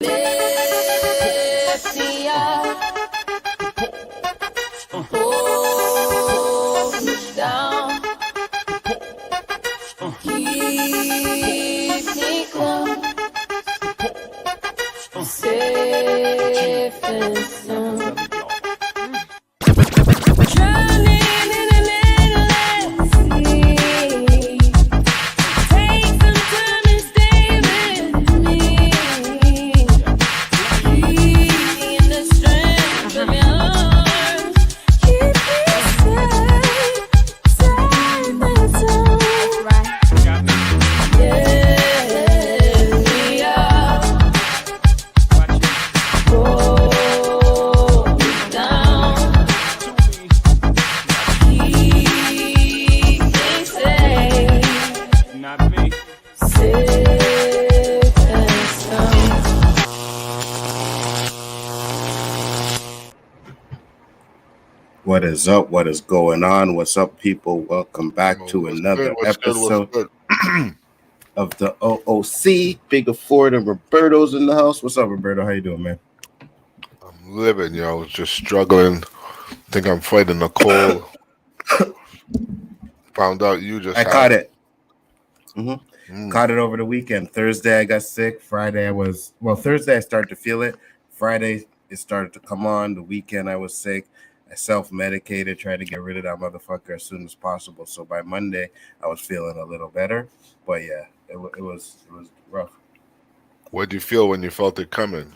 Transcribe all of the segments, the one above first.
Lift me up, hold me down, keep me close, safe and sound. Drowning in an endless sea. Take some time and stay with me. Keep me in the strength of your arms. Keep me safe, safe and sound. Lift me up, hold me down, keep me safe, safe and sound. What is up? What is going on? What's up, people? Welcome back to another episode of the O.O.C. Bigger Ford and Roberto's in the house. What's up, Roberto? How you doing, man? I'm living, yo. Just struggling. Think I'm fighting a cold. Found out you just I had caught it. Mm. Caught it over the weekend. Thursday, I got sick. Friday, Thursday, I started to feel it. Friday, it started to come on. The weekend, I was sick. I self-medicated, tried to get rid of that motherfucker as soon as possible. So by Monday, I was feeling a little better. But yeah, it was rough. What did you feel when you felt it coming?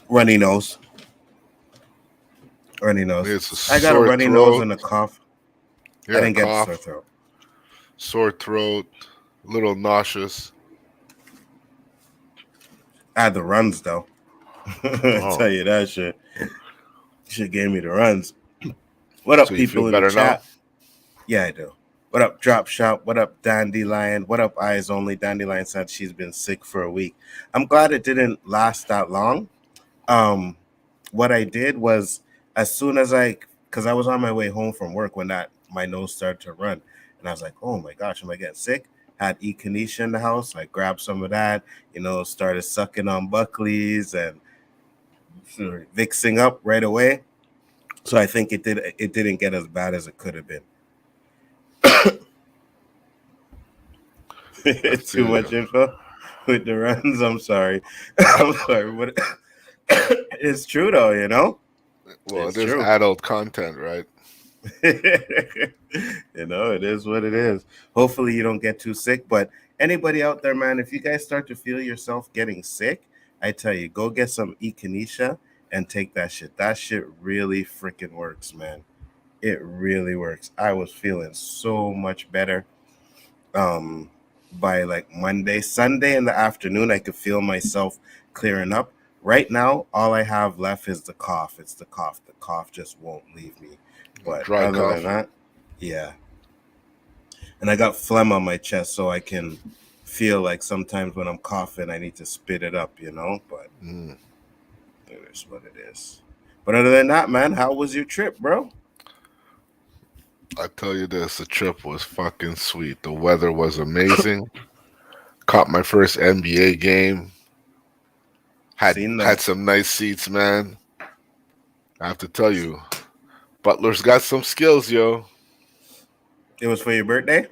Runny nose. It's a I got a sore runny throat. nose and a cough. Yeah, I didn't get cough, the sore throat. sore throat, a little nauseous. I had the runs though. I'll tell you that shit. Shit gave me the runs. What up, So you people feel in the better now? chat? Yeah, I do. What up, Drop Shop? What up, Dandelion? What up, Eyes Only? Dandelion said she's been sick for a week. I'm glad it didn't last that long. What I did was, as soon as because I was on my way home from work when my nose started to run, and I was like, oh my gosh, am I getting sick? Had echinacea in the house. I grabbed some of that, started sucking on Buckley's and vixing up right away. So I think it didn't get as bad as it could have been. It's too much info with the runs. I'm sorry. I'm sorry, but it's true though, Well, It's it is true. adult content, right? It is what it is. Hopefully you don't get too sick, but anybody out there, man, if you guys start to feel yourself getting sick, I tell you, go get some echinacea and take that shit. That shit really freaking works, man. It really works. I was feeling so much better. By like Monday, Sunday in the afternoon, I could feel myself clearing up. Right now, all I have left is the cough. It's the cough. The cough just won't leave me. But Dry other cough. than that, yeah. And I got phlegm on my chest, so I can feel like sometimes when I'm coughing, I need to spit it up, But it is what it is. But other than that, man, how was your trip, bro? I tell you this, the trip was fucking sweet. The weather was amazing. Caught my first NBA game. Had some nice seats, man. I have to tell you, Butler's got some skills, yo. It was for your birthday?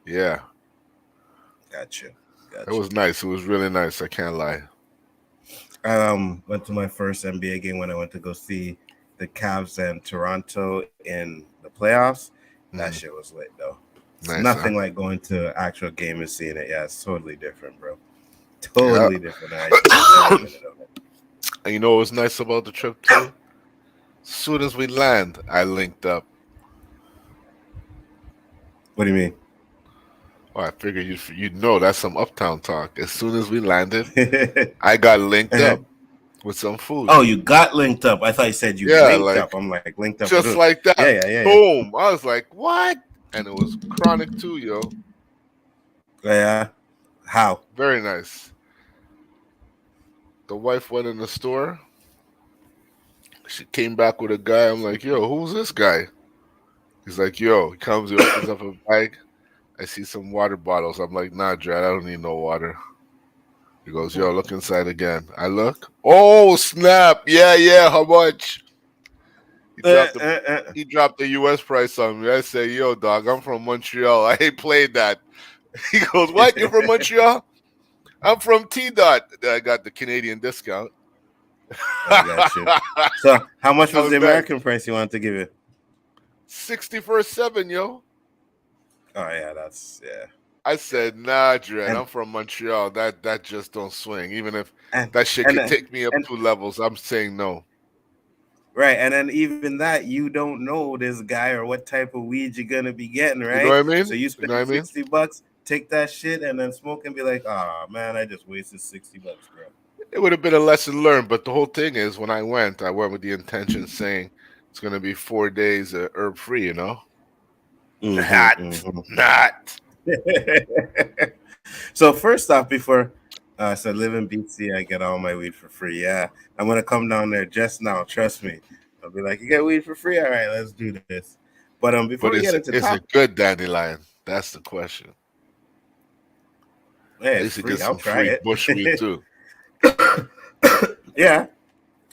Yeah. Gotcha. It was nice. It was really nice. I can't lie. Went to my first NBA game when I went to go see the Cavs and Toronto in the playoffs. That shit was lit, though. It's nothing like going to an actual game and seeing it. Yeah, it's totally different, bro. Totally different. And you know what was nice about the trip, too? As soon as we land, I linked up. What do you mean? Well, I figured you'd know that's some uptown talk. As soon as we landed, I got linked up with some food. Oh, you got linked up. I thought you said you linked up. I'm like, linked up. Just like that. Yeah. Boom. I was like, what? And it was chronic too, yo. Yeah. How? Very nice. The wife went in the store. She came back with a guy. I'm like, yo, who's this guy? He's like, yo, he comes, he opens up a bag. I see some water bottles. I'm like, nah, Dred, I don't need no water. He goes, yo, look inside again. I look. Oh snap! Yeah. How much? He Uh, dropped the uh, uh. he dropped the U.S. price on me. I say, yo, dog, I'm from Montreal. I ain't played that. He goes, what? You're from Montreal? I'm from T-Dot. I got the Canadian discount. I got you. So, how much That was was the nice. American price you wanted to give you? 60 for a 7, yo. Oh yeah, that's yeah. I said, nah, Dred, And I'm from Montreal. That just don't swing. Even if and that shit and could then- take me up and 2 levels, I'm saying no. right, and then even that you don't know this guy or what type of weed you're gonna be getting, You know right? what I So mean? you You know spend what I mean? $60, take that shit, and then smoke and be like, oh man, I just wasted $60, bro. It would have been a lesson learned, but the whole thing is when I went with the intention saying it's going to be 4 days herb free, you know? Not, Mm-hmm. not. So first off, before so I live in BC, I get all my weed for free. Yeah, I'm gonna come down there just now. Trust me. I'll be like, you get weed for free? All right, let's do this. But before we But get into is top, it good dandelion? That's the question. hey, I it's used to get free. I'll some try free bush weed it. too. Yeah,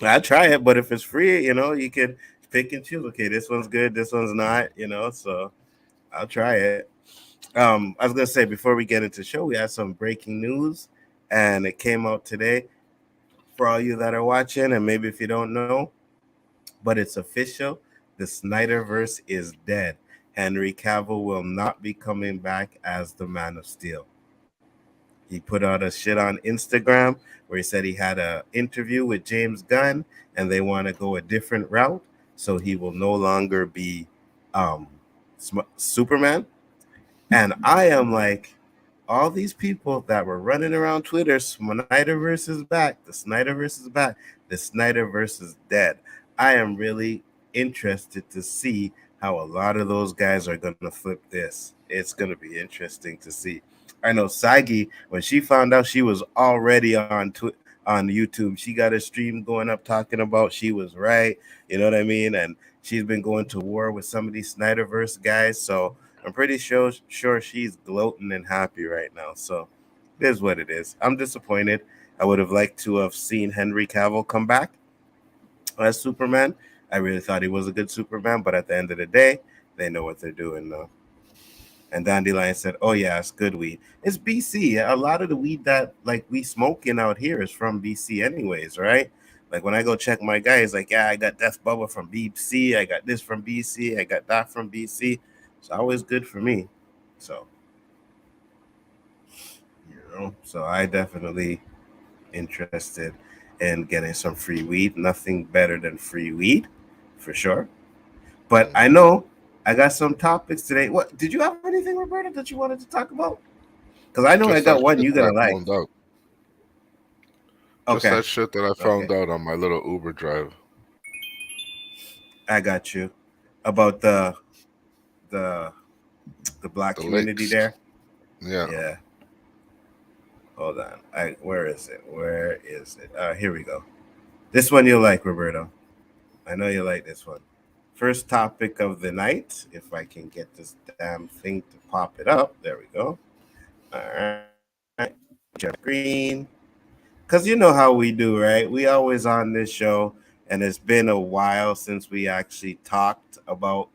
I'll try it. But if it's free, you can pick and choose. Okay, this one's good. This one's not. So I'll try it. I was gonna say before we get into the show, we had some breaking news, and it came out today for all you that are watching, and maybe if you don't know, but it's official. The Snyderverse is dead. Henry Cavill will not be coming back as the Man of Steel. He put out a shit on Instagram where he said he had an interview with James Gunn and they want to go a different route. So he will no longer be um, Superman. And I am like, all these people that were running around Twitter, Snyderverse is back, the Snyderverse is back, the Snyderverse is dead. I am really interested to see how a lot of those guys are going to flip this. It's going to be interesting to see. I know Sagi, when she found out she was already on YouTube, she got a stream going up talking about she was right. You know what I mean? And she's been going to war with some of these Snyderverse guys. So I'm pretty sure she's gloating and happy right now. So it is what it is. I'm disappointed. I would have liked to have seen Henry Cavill come back as Superman. I really thought he was a good Superman, but at the end of the day, they know what they're doing now. And Dandelion said, "Oh yeah, it's good weed. It's BC. A lot of the weed that like we smoking out here is from BC, anyways, right? Like when I go check my guy, he's like, yeah, I got Death Bubble from BC. I got this from BC. I got that from BC. It's always good for me. So so I definitely interested in getting some free weed. Nothing better than free weed, for sure. But I Mhm. know I got some topics today. What did you have anything, Roberta, that you wanted to talk about? Because I know I Just got that one shit you're that gonna I like. found out. Just Okay, that shit that I okay, found out on my little Uber drive. I got you. About the the black The community lakes. there. Yeah. Yeah. Hold on. Where is it? Where is it? Here we go. This one you'll like, Roberto. I know you like this one. First topic of the night. If I can get this damn thing to pop it up. There we go. All right. Jeff Green. Because you know how we do, right? We always on this show, and it's been a while since we actually talked about,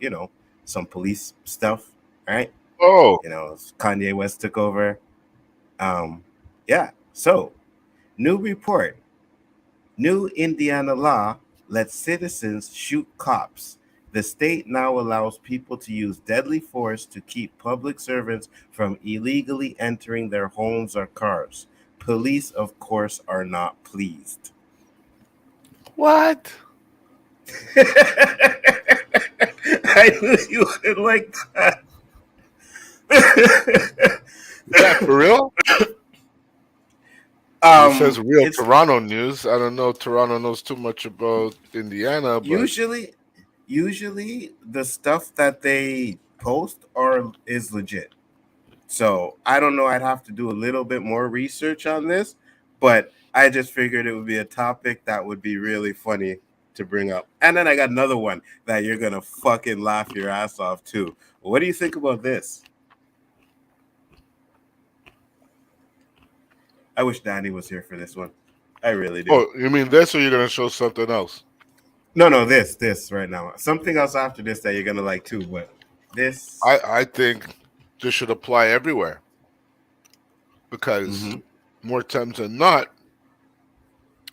some police stuff, right? Oh, Kanye West took over. Yeah. So, new report. New Indiana law lets citizens shoot cops. The state now allows people to use deadly force to keep public servants from illegally entering their homes or cars. Police, of course, are not pleased. what? I knew you would like that. Is that for real? It says real It's Toronto news. I don't know. Toronto knows too much about Indiana, but usually the stuff that they post are is legit. So I don't know. I'd have to do a little bit more research on this, but I just figured it would be a topic that would be really funny to bring up. And then I got another one that you're gonna fucking laugh your ass off too. What do you think about this? I wish Danny was here for this one. I really do. Oh, you mean this, or you're gonna show something else? No, this right now. Something else after this that you're gonna like too, but this. I think this should apply everywhere because Hmm. more times than not,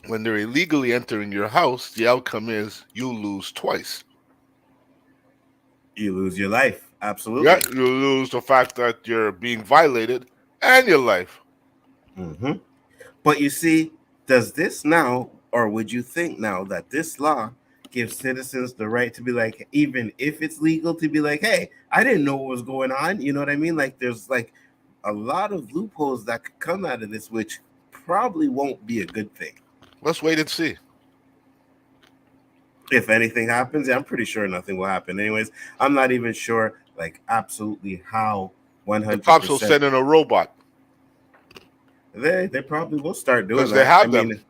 when they're illegally entering your house, the outcome is you lose twice. You lose your life. Yeah, Absolutely. you lose the fact that you're being violated and your life. Hmm. But you see, does this now, or would you think now that this law gives citizens the right to be like, even if it's legal, to be like, hey, I didn't know what was going on. You know what I mean? Like, there's like a lot of loopholes that could come out of this, which probably won't be a good thing. Let's wait and see. If anything happens, yeah, I'm pretty sure nothing will happen. Anyways, I'm not even sure, like, absolutely how The cops will 100%. send in a robot They probably will start doing because they that. I have them. mean,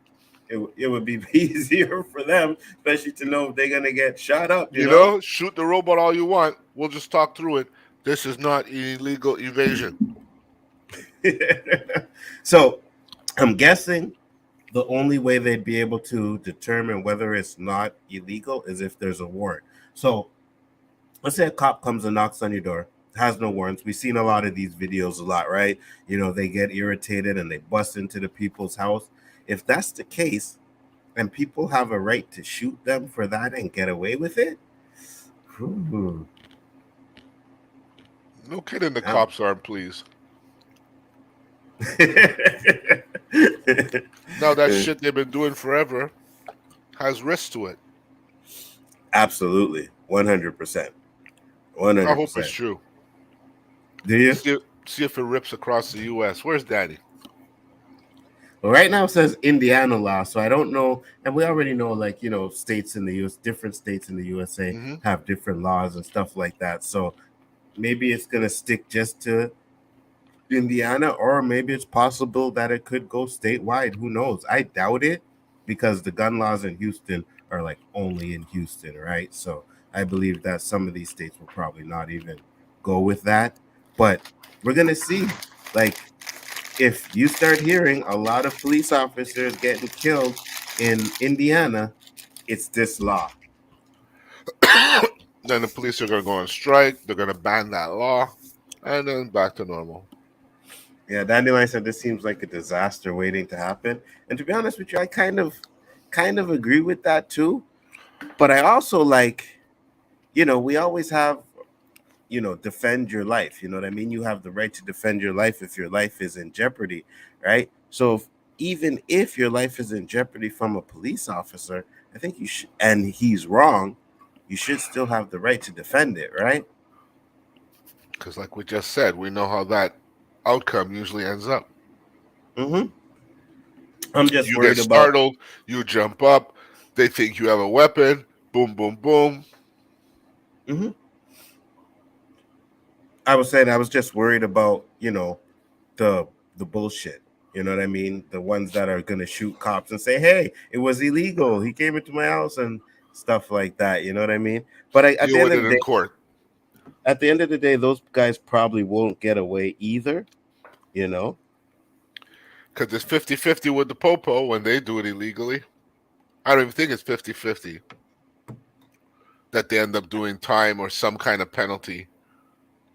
it would be easier for them, especially to know if they're gonna get shot up. You You know. know, shoot the robot all you want. We'll just talk through it. This is not illegal evasion. So I'm guessing the only way they'd be able to determine whether it's not illegal is if there's a warrant. So let's say a cop comes and knocks on your door, has no warrants. We've seen a lot of these videos a lot, right? You know, they get irritated and they bust into the people's house. If that's the case, and people have a right to shoot them for that and get away with it, whew, No kidding, the I'm- cops aren't pleased. Now that shit they've been doing forever has risk to it. Absolutely, 100%, I hope it's 100%. true. Do you? See if it rips across the U.S. Where's Daddy? Well, right now it says Indiana law, so I don't know. And we already know, like, you know, states in the U.S., different states in the USA Mm-hmm. have different laws and stuff like that. So maybe it's gonna stick just to Indiana, or maybe it's possible that it could go statewide. Who knows? I doubt it because the gun laws in Houston are like only in Houston, right? So I believe that some of these states will probably not even go with that. But we're gonna see. Like, if you start hearing a lot of police officers getting killed in Indiana, it's this law. Then the police are going to go on strike. They're going to ban that law, and then back to normal. Yeah, Dandelion said this seems like a disaster waiting to happen. And to be honest with you, I kind of agree with that too. But I also like, you know, we always have, you know, defend your life. You know what I mean? You have the right to defend your life if your life is in jeopardy, right? So even if your life is in jeopardy from a police officer, I think you should, and he's wrong, you should still have the right to defend it, right? Because, like we just said, we know how that outcome usually ends up. Mm-hmm. I'm just You get worried about. startled, you jump up, they think you have a weapon, boom, boom, boom. Mm-hmm. I was saying I was just worried about, you know, the bullshit. You know what I mean? The ones that are gonna shoot cops and say, "Hey, it was illegal. He came into my house," and stuff like that. You know what I mean? But at the Deal end with of it the in day, court. those guys probably won't get away either. You know? Because it's 50-50 with the popo when they do it illegally. I don't even think it's 50-50 that they end up doing time or some kind of penalty.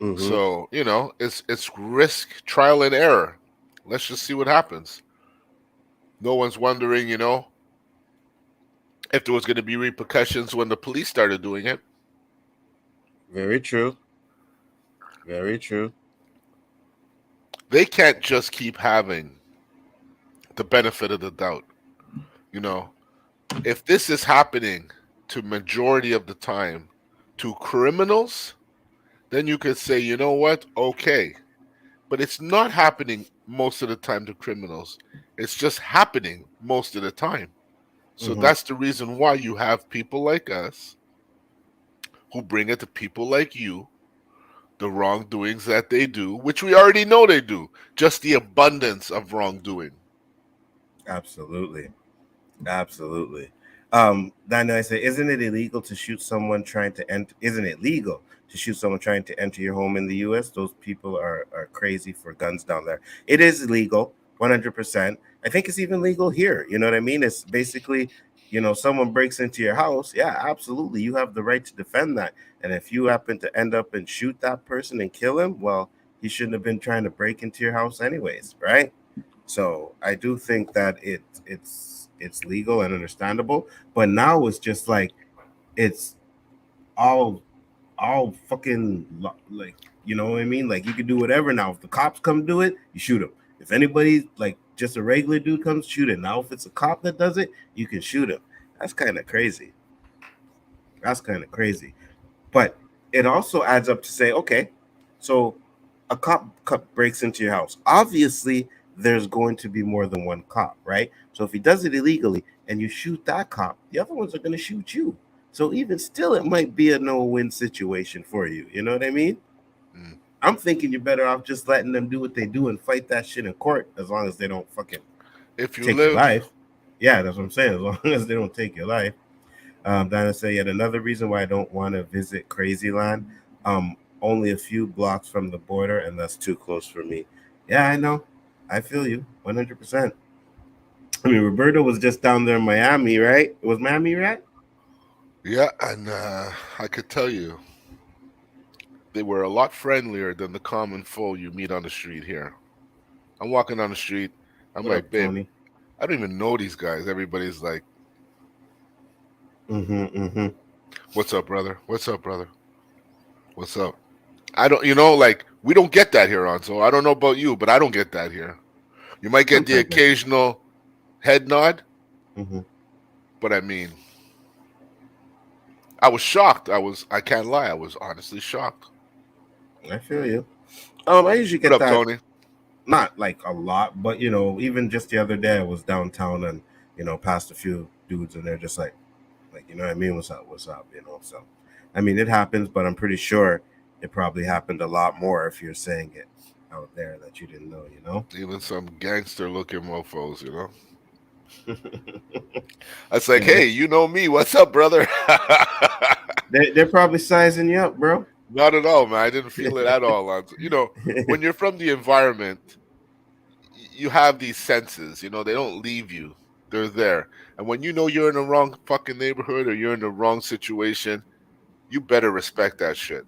Mm-hmm. So, you know, it's risk, trial and error. Let's just see what happens. No one's wondering, you know, if there was going to be repercussions when the police started doing it. Very true. Very true. They can't just keep having the benefit of the doubt. You know, if this is happening to majority of the time to criminals, then you could say, you know what, okay. But it's not happening most of the time to criminals. It's just happening most of the time. So Mm-hmm. that's the reason why you have people like us who bring it to people like you, the wrongdoings that they do, which we already know they do, just the abundance of wrongdoing. Absolutely. Absolutely. Daniel, I say, isn't it illegal to shoot someone trying to enter? Isn't it legal to shoot someone trying to enter your home in the U.S.? Those people are crazy for guns down there. It is illegal. 100%. I think it's even legal here. You know what I mean? It's basically, someone breaks into your house. Yeah, absolutely. You have the right to defend that. And if you happen to end up and shoot that person and kill him, well, he shouldn't have been trying to break into your house anyways, right? So I do think that it's legal and understandable. But now it's just like it's all fucking like, you know what I mean? Like you can do whatever now. If the cops come do it, you shoot them. If anybody like just a regular dude comes, shoot it. Now if it's a cop that does it, you can shoot him. That's kind of crazy. That's kind of crazy. But it also adds up to say, okay, so a cop breaks into your house. Obviously, there's going to be more than one cop, right? So if he does it illegally and you shoot that cop, the other ones are going to shoot you. So even still, it might be a no-win situation for you. You know what I mean? Mm. I'm thinking you're better off just letting them do what they do and fight that shit in court, as long as they don't fucking If you take your live, life. Yeah, that's what I'm saying. As long as they don't take your life. Donna say yet another reason why I don't want to visit Crazy Land. Only a few blocks from the border, and that's too close for me. Yeah, I know. I feel you 100%. I mean, Roberto was just down there in Miami, right? It was Miami, right? yeah, and I could tell you, they were a lot friendlier than the common foe you meet on the street here. I'm walking down the street. I'm What like, up, babe, Tony? I don't even know these guys. Everybody's like, Mm-hmm. what's up, brother? What's up, brother? What's up? I don't, like, we don't get that here on. So I don't know about you, but I don't get that here. You might get the Sometimes occasional head nod, Mm-hmm. but I mean, I was shocked. I can't lie. I was honestly shocked. I feel you. I usually What get up, that, Tony? not like a lot, but even just the other day I was downtown and passed a few dudes and they're just like, you know what I mean? What's up? So I mean it happens, but I'm pretty sure it probably happened a lot more if you're saying it out there that you didn't know. Even some gangster looking mofos. It's like, They, hey, you know me. What's up, brother? they're probably sizing you up, bro. Not at all, man. I didn't feel it at all. When you're from the environment, you have these senses. They don't leave you. They're there. And when you know you're in the wrong fucking neighborhood or you're in the wrong situation, you better respect that shit.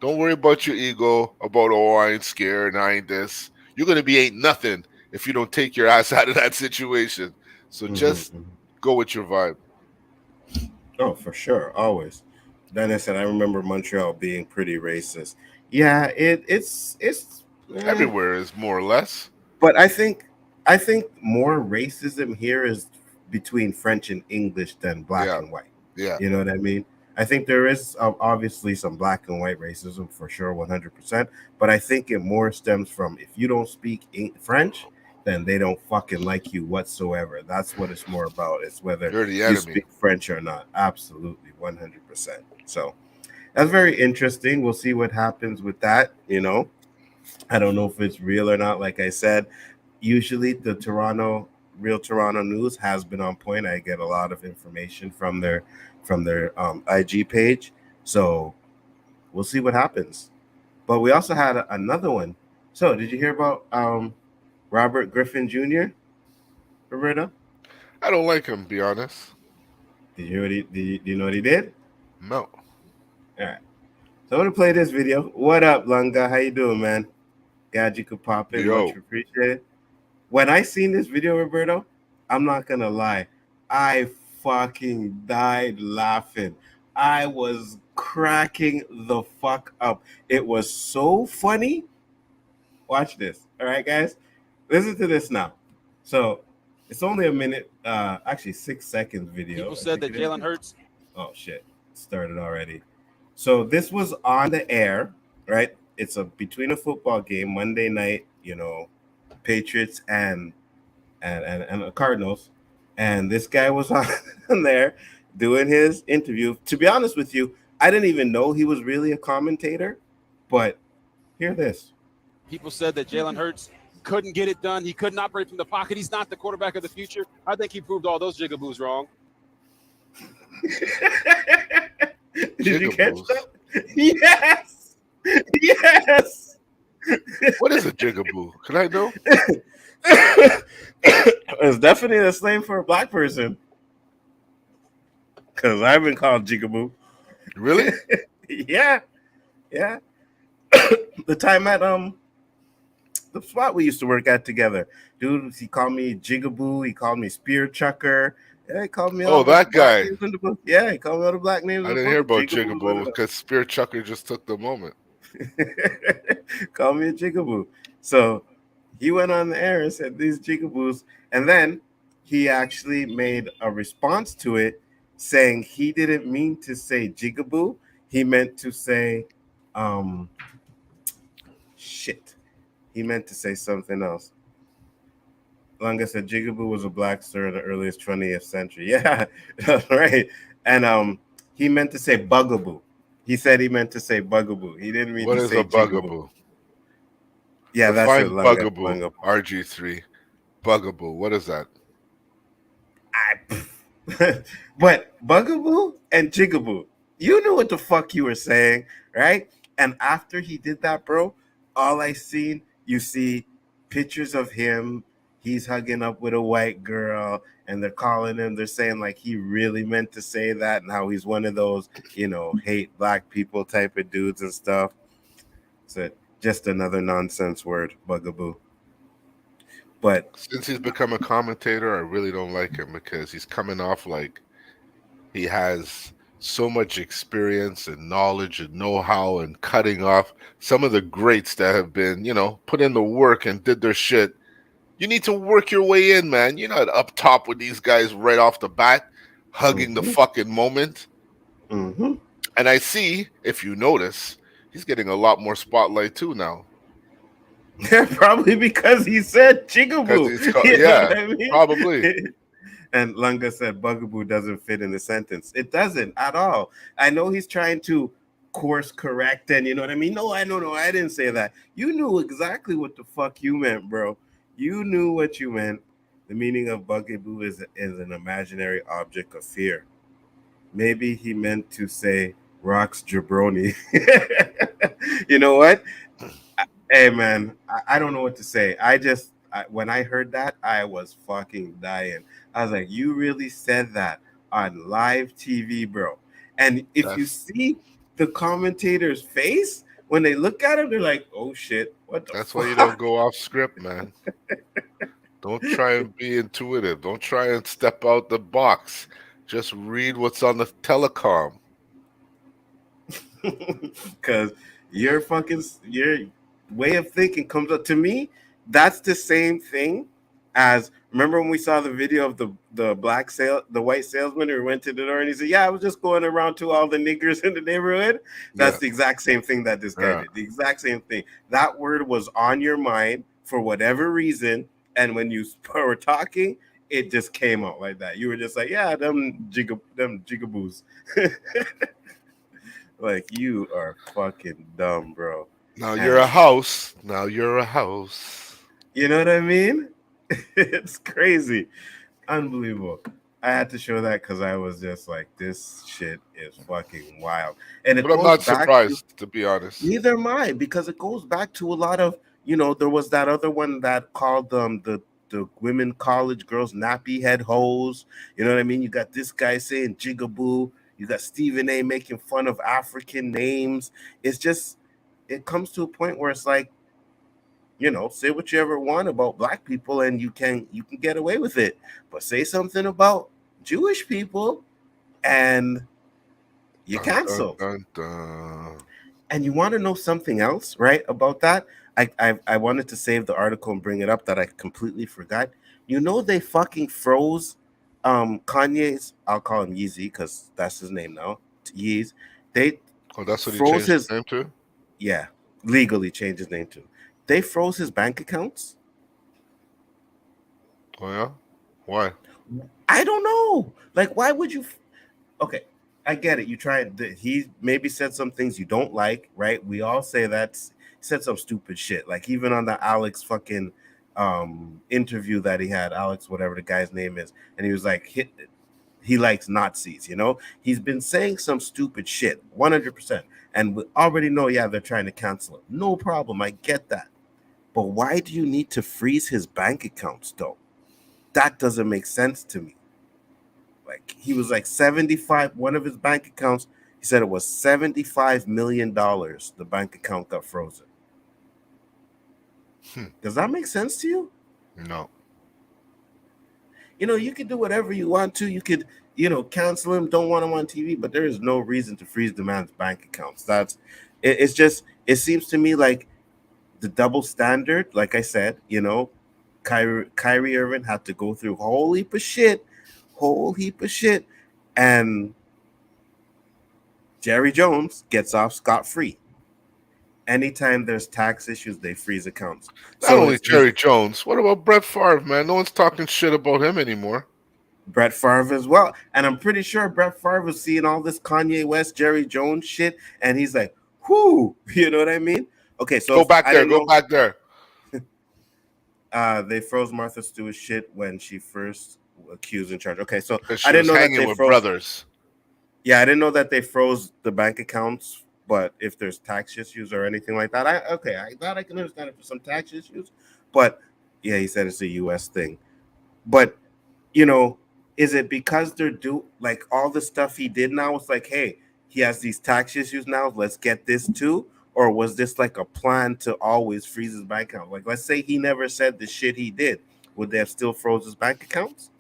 Don't worry about your ego, about, oh, I ain't scared and I ain't this. You're going to be ain't nothing if you don't take your ass out of that situation. So just Mm-hmm. go with your vibe. Oh, for sure, always. Then I said I remember Montreal being pretty racist. Yeah, it's Everywhere is more or less. but I think more racism here is between French and English than black Yeah. and white. Yeah. You know what I mean? I think there is obviously some black and white racism for sure, 100%. But I think it more stems from if you don't speak French, then they don't fucking like you whatsoever. That's what it's more about. It's whether You're the you enemy. speak French or not. Absolutely, 100%. So that's very interesting. We'll see what happens with that. I don't know if it's real or not. Like I said, usually the Real Toronto News has been on point. I get a lot of information from their IG page. So we'll see what happens. But we also had another one. So did you hear about Robert Griffin Jr., Roberta? I don't like him, be honest. Do you know what he did? No. All right. So I'm gonna play this video. What up, Lunga? How you doing, man? Glad you could pop in. Much Yo. appreciated. When I seen this video, Roberto, I'm not gonna lie, I fucking died laughing. I was cracking the fuck up. It was so funny. Watch this. All right, guys, listen to this now. So it's only a minute, actually 6 seconds video. People said that Jalen Hurts. Oh shit, it started already. So this was on the air, right? It's between a football game Monday night. Patriots and the Cardinals, and this guy was on there doing his interview. To be honest with you, I didn't even know he was really a commentator, but hear this. People said that Jalen Hurts couldn't get it done. He couldn't operate from the pocket. He's not the quarterback of the future. I think he proved all those jigaboos wrong. Did you catch Jigaboos. that? Yes. What is a jigaboo? Can I know? It's definitely a slang for a black person. Because I've been called jigaboo. Really? Yeah, yeah. The time at the spot we used to work at together, dude, he called me jigaboo. He called me spear chucker. Yeah, he called me Oh, all the that black guy. names in the book. Yeah, he called me all the black names I in the didn't hear book. about Jigaboo is one jigaboo of them. because Spear Chucker just took the moment. Call me a jigaboo. So he went on the air and said these jigaboos, and then he actually made a response to it, saying he didn't mean to say jigaboo. He meant to say, um, shit. He meant to say something else. Lunga said jigaboo was a black star in the earliest 20th century. Yeah, that's right. And he meant to say bugaboo. He said he meant to say bugaboo. He didn't mean What to is say a jigaboo. bugaboo? Yeah, that's what Define Lunga bugaboo. Lunga. RG3. Bugaboo. What is that? But bugaboo and jigaboo, you knew what the fuck you were saying, right? And after he did that, bro, all I seen, you see pictures of him. He's hugging up with a white girl, and they're calling him. They're saying like he really meant to say that, and how he's one of those, hate black people type of dudes and stuff. So just another nonsense word, bugaboo. But Since he's become a commentator, I really don't like him because he's coming off like he has so much experience and knowledge and know-how and cutting off some of the greats that have been, put in the work and did their shit. You need to work your way in, man. You're not up top with these guys right off the bat, hugging the mm-hmm, fucking moment. mm-hmm. And I see, if you notice, he's getting a lot more spotlight too now. Probably because he said Because jigaboo. he's called, You know yeah, what I mean? probably. And Lunga said bugaboo doesn't fit in the sentence. It doesn't at all. I know he's trying to course correct, and you know what I mean? No, I know, no, I didn't say that. You knew exactly what the fuck you meant, bro. You knew what you meant. The meaning of bugaboo is an imaginary object of fear. Maybe he meant to say rocks jabroni. You know what? Hey man, I don't know what to say. When I heard that, I was fucking dying. I was like, you really said that on live TV, bro. And if you That's see the commentator's face when they look at him, they're like, oh shit, what the that's why you don't fuck? go off script, man. Don't try and be intuitive. Don't try and step out the box. Just read what's on the telecom. Because your way of thinking comes up to me. That's the same thing as, remember when we saw the video of the white salesman who went to the door and he said, yeah, I was just going around to all the niggers in the neighborhood. That's Yeah, the exact same thing that this guy yeah. did. The exact same thing. That word was on your mind for whatever reason, and when you were talking, it just came out like that. You were just like, yeah, them jigaboos. Like, you are fucking dumb, bro. Now you're a And house. Now you're a house. you know what I mean? It's crazy. Unbelievable. I had to show that because I was just like, this shit is fucking wild. And it But I'm goes not back to, surprised, to be honest. neither am I, because it goes back to a lot of, there was that other one that called the women college girls nappy head hoes. You know what I mean? You got this guy saying jigaboo. You got Stephen A making fun of African names. It's just, it comes to a point where it's like, say what you ever want about black people and you can get away with it, but say something about Jewish people and you Dun, dun, canceled. dun, dun. And you want to know something else, right? About that, I wanted to save the article and bring it up that I completely forgot. They fucking froze Kanye's. I'll call him Yeezy because that's his name now. Yeez. They Oh, that's what he froze changed his. his name to? Yeah, legally changed his name to. They froze his bank accounts. Oh, yeah? Why? I don't know. Like, why would you? Okay, I get it. You try. He maybe said some things you don't like, right? We all say that. He said some stupid shit. Like even on the Alex fucking interview that he had, Alex, whatever the guy's name is, and he was like, he likes Nazis, you know? He's been saying some stupid shit, 100%. And we already know, yeah, they're trying to cancel him. No problem, I get that. But why do you need to freeze his bank accounts, though? That doesn't make sense to me. Like, he was like 75, one of his bank accounts, he said it was $75 million, the bank account got frozen. Does that make sense to you? No. You know, you could do whatever you want to. You could, you know, cancel him, don't want him on TV, but there is no reason to freeze the man's bank accounts. It's just, it seems to me like the double standard, like I said, you know, Kyrie Irving had to go through a whole heap of shit, and Jerry Jones gets off scot-free. Anytime there's tax issues, they freeze accounts. Not only Jerry Jones, what about Brett Favre, man? No one's talking shit about him anymore. Brett Favre as well. And I'm pretty sure Brett Favre was seeing all this Kanye West, Jerry Jones shit, and he's like, whoo, you know what I mean? Okay, so go back there. They froze Martha Stewart's shit when she first accused and charged. Okay, so I didn't know that they froze brothers. Yeah, I didn't know that they froze the bank accounts, but if there's tax issues or anything like that, I thought I can understand it for some tax issues. But yeah, he said it's a US thing. But you know, is it because they're like all the stuff he did now? It's like, hey, he has these tax issues now. Let's get this too. Or was this like a plan to always freeze his bank account? Like, let's say he never said the shit he did. Would they have still froze his bank accounts?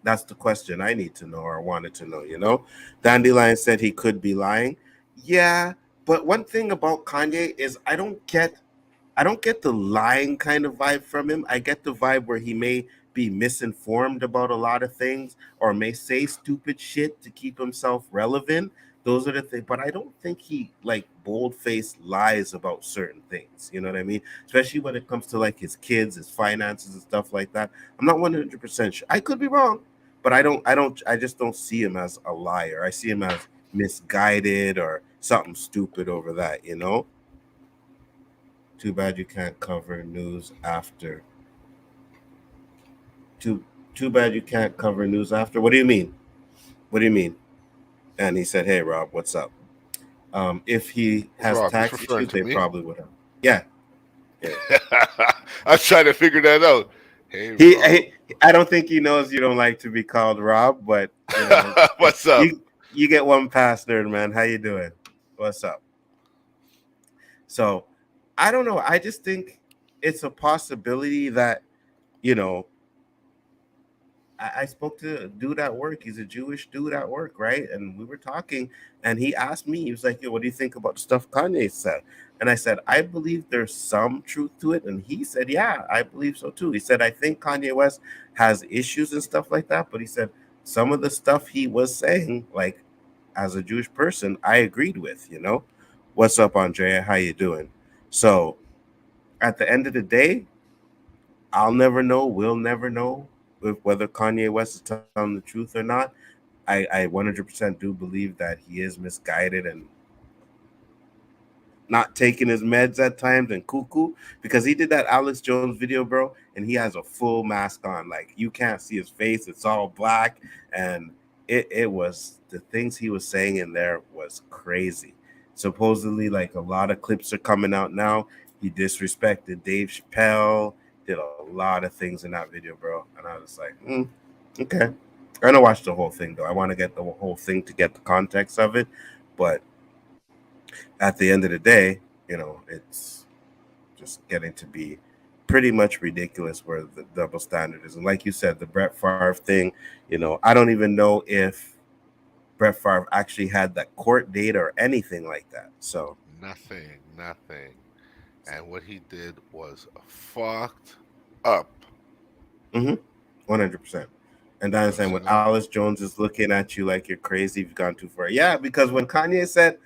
That's the question I need to know or wanted to know, you know? Dandelion said he could be lying. Yeah, but one thing about Kanye is I don't get the lying kind of vibe from him. I get the vibe where he may be misinformed about a lot of things or may say stupid shit to keep himself relevant. Those are the things, but I don't think he like bold-faced lies about certain things. You know what I mean? Especially when it comes to like his kids, his finances and stuff like that. I'm not 100% sure. I could be wrong, but I just don't see him as a liar. I see him as misguided or something stupid over that, you know? Too bad you can't cover news after. Too bad you can't cover news after. What do you mean? What do you mean? And he said, "Hey, Rob, what's up?" If he has Rob, tax issues, they probably would have. Yeah. I was trying to figure that out. Hey, I don't think he knows you don't like to be called Rob, but you know, what's up? You get one pass, nerd man. How you doing? What's up? So, I don't know. I just think it's a possibility that, you know, I spoke to a dude at work. He's a Jewish dude at work, right? And we were talking, and he asked me, he was like, "Yo, what do you think about the stuff Kanye said?" And I said, "I believe there's some truth to it." And he said, "Yeah, I believe so too." He said, "I think Kanye West has issues and stuff like that." But he said, some of the stuff he was saying, like, as a Jewish person, I agreed with, you know? What's up, Andrea? How you doing? So at the end of the day, I'll never know. We'll never know whether Kanye West is telling the truth or not. I 100% do believe that he is misguided and not taking his meds at times and cuckoo, because he did that Alex Jones video, bro, and he has a full mask on. Like, you can't see his face. It's all black. And it was, the things he was saying in there was crazy. Supposedly, like, a lot of clips are coming out now. He disrespected Dave Chappelle, did a lot of things in that video, bro. And I was like, okay. I'm gonna watch the whole thing, though. I want to get the whole thing to get the context of it. But at the end of the day, you know, it's just getting to be pretty much ridiculous where the double standard is. And like you said, the Brett Favre thing, you know, I don't even know if Brett Favre actually had that court date or anything like that. So nothing. And what he did was fucked up. 100%. And I understand when Alice Jones is looking at you like you're crazy, you've gone too far. Yeah, because when Kanye said,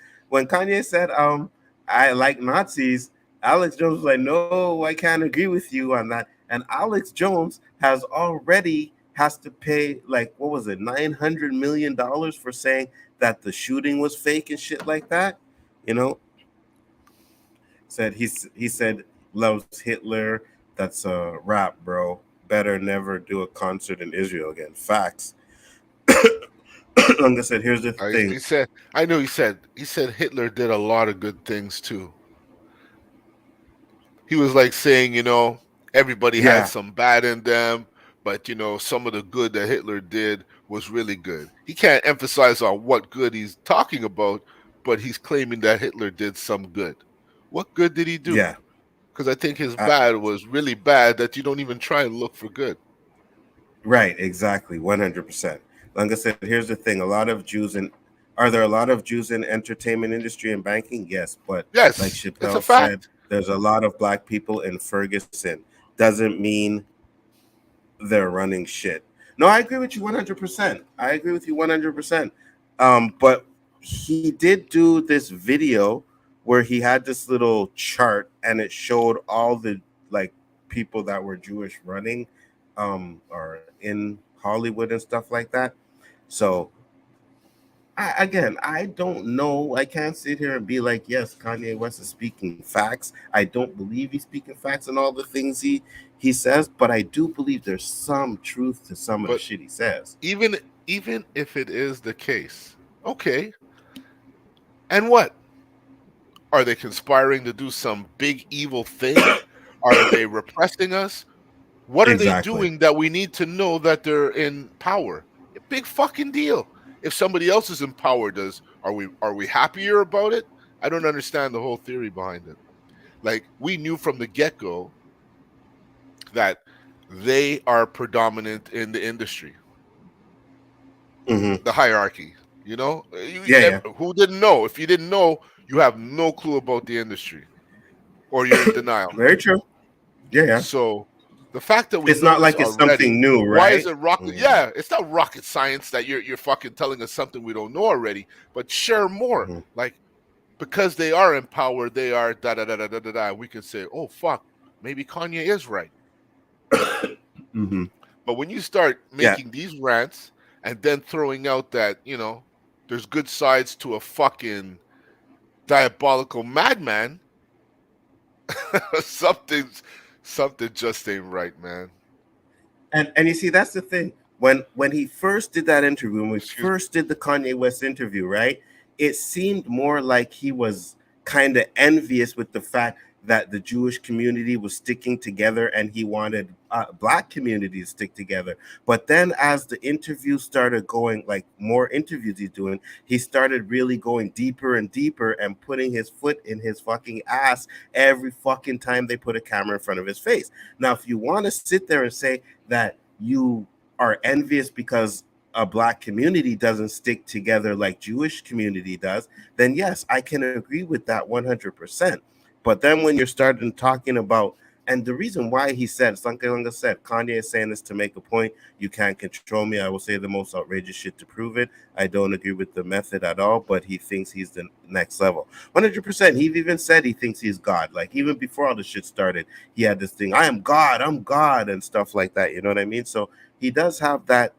I like Nazis, Alex Jones was like, no, I can't agree with you on that. And Alex Jones has to pay, like, what was it, $900 million for saying that the shooting was fake and shit like that. You know, he said loves Hitler. That's a rap, bro. better never do a concert in Israel again. Facts. Like I said, here's the thing. He said, I know he said Hitler did a lot of good things too. He was like saying, everybody had Yeah, some bad in them, but some of the good that Hitler did was really good. He can't emphasize on what good he's talking about, but he's claiming that Hitler did some good. What good did he do? yeah. Because I think his I, bad was really bad that you don't even try and look for good. right, exactly, 100%. Like I said, here's the thing: a lot of Jews in are there a lot of Jews in entertainment industry and banking? Yes, but like Yes, it's a Chappelle said, fact. there's a lot of black people in Ferguson. Doesn't mean they're running shit. No, I agree with you 100%. I agree with you 100%. But he did do this video where he had this little chart and it showed all the like people that were Jewish running or in Hollywood and stuff like that. So I don't know. I can't sit here and be like, yes, Kanye West is speaking facts. I don't believe he's speaking facts and all the things he says, but I do believe there's some truth to some of the But shit he says. even if it is the case, okay, and what? Are they conspiring to do some big evil thing? Are they repressing us? What are they Exactly. doing that we need to know that they're in power? A big fucking deal. If somebody else is in power, are we happier about it? I don't understand the whole theory behind it. Like we knew from the get-go that they are predominant in the industry, Hmm. the hierarchy. Yeah, yeah. Who didn't know? If you didn't know, you have no clue about the industry, or you're in denial. Very true. Yeah, yeah. So the fact that we It's know not this like it's already, something new, why is right? it rocket? Hmm. Yeah, it's not rocket science that you're fucking telling us something we don't know already. But share more, Hmm. like because they are in power, they are da da da da da da da. We can say, oh fuck, maybe Kanye is right. Hmm. But when you start Yeah. making these rants and then throwing out that there's good sides to a fucking diabolical madman, something's something just ain't right, man. And you see, that's the thing. When he first did that interview, when we Excuse me. first did the Kanye West interview, right? It seemed more like he was kind of envious with the fact that the Jewish community was sticking together and he wanted black community to stick together. But then as the interview started going, like more interviews he's doing, he started really going deeper and deeper and putting his foot in his fucking ass every fucking time they put a camera in front of his face. Now, if you want to sit there and say that you are envious because a black community doesn't stick together like Jewish community does, then yes, I can agree with that 100%. But then when you're starting talking about, and the reason why he said, Sankalanga said, Kanye is saying this to make a point. You can't control me. I will say the most outrageous shit to prove it. I don't agree with the method at all, but he thinks he's the next level. 100%. He even said he thinks he's God. Like even before all the shit started, he had this thing, I am God, I'm God, and stuff like that. You know what I mean? So he does have that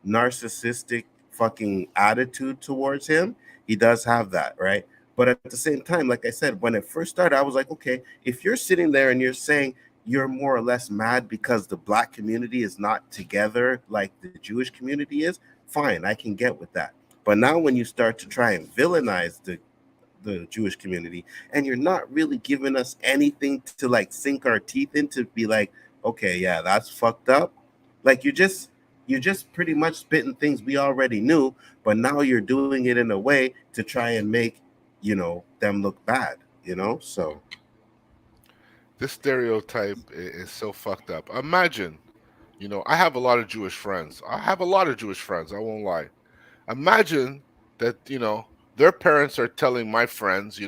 narcissistic fucking attitude towards him. He does have that, right? But at the same time, like I said, when it first started, I was like, okay, if you're sitting there and you're saying you're more or less mad because the black community is not together like the Jewish community is, fine, I can get with that. But now when you start to try and villainize the Jewish community, and you're not really giving us anything to like sink our teeth into, be like, okay, yeah, that's fucked up. Like you're just pretty much spitting things we already knew, but now you're doing it in a way to try and make, them look bad, So This stereotype is so fucked up. Imagine, I have a lot of Jewish friends. I have a lot of Jewish friends. I won't lie. Imagine that, their parents are telling my friends,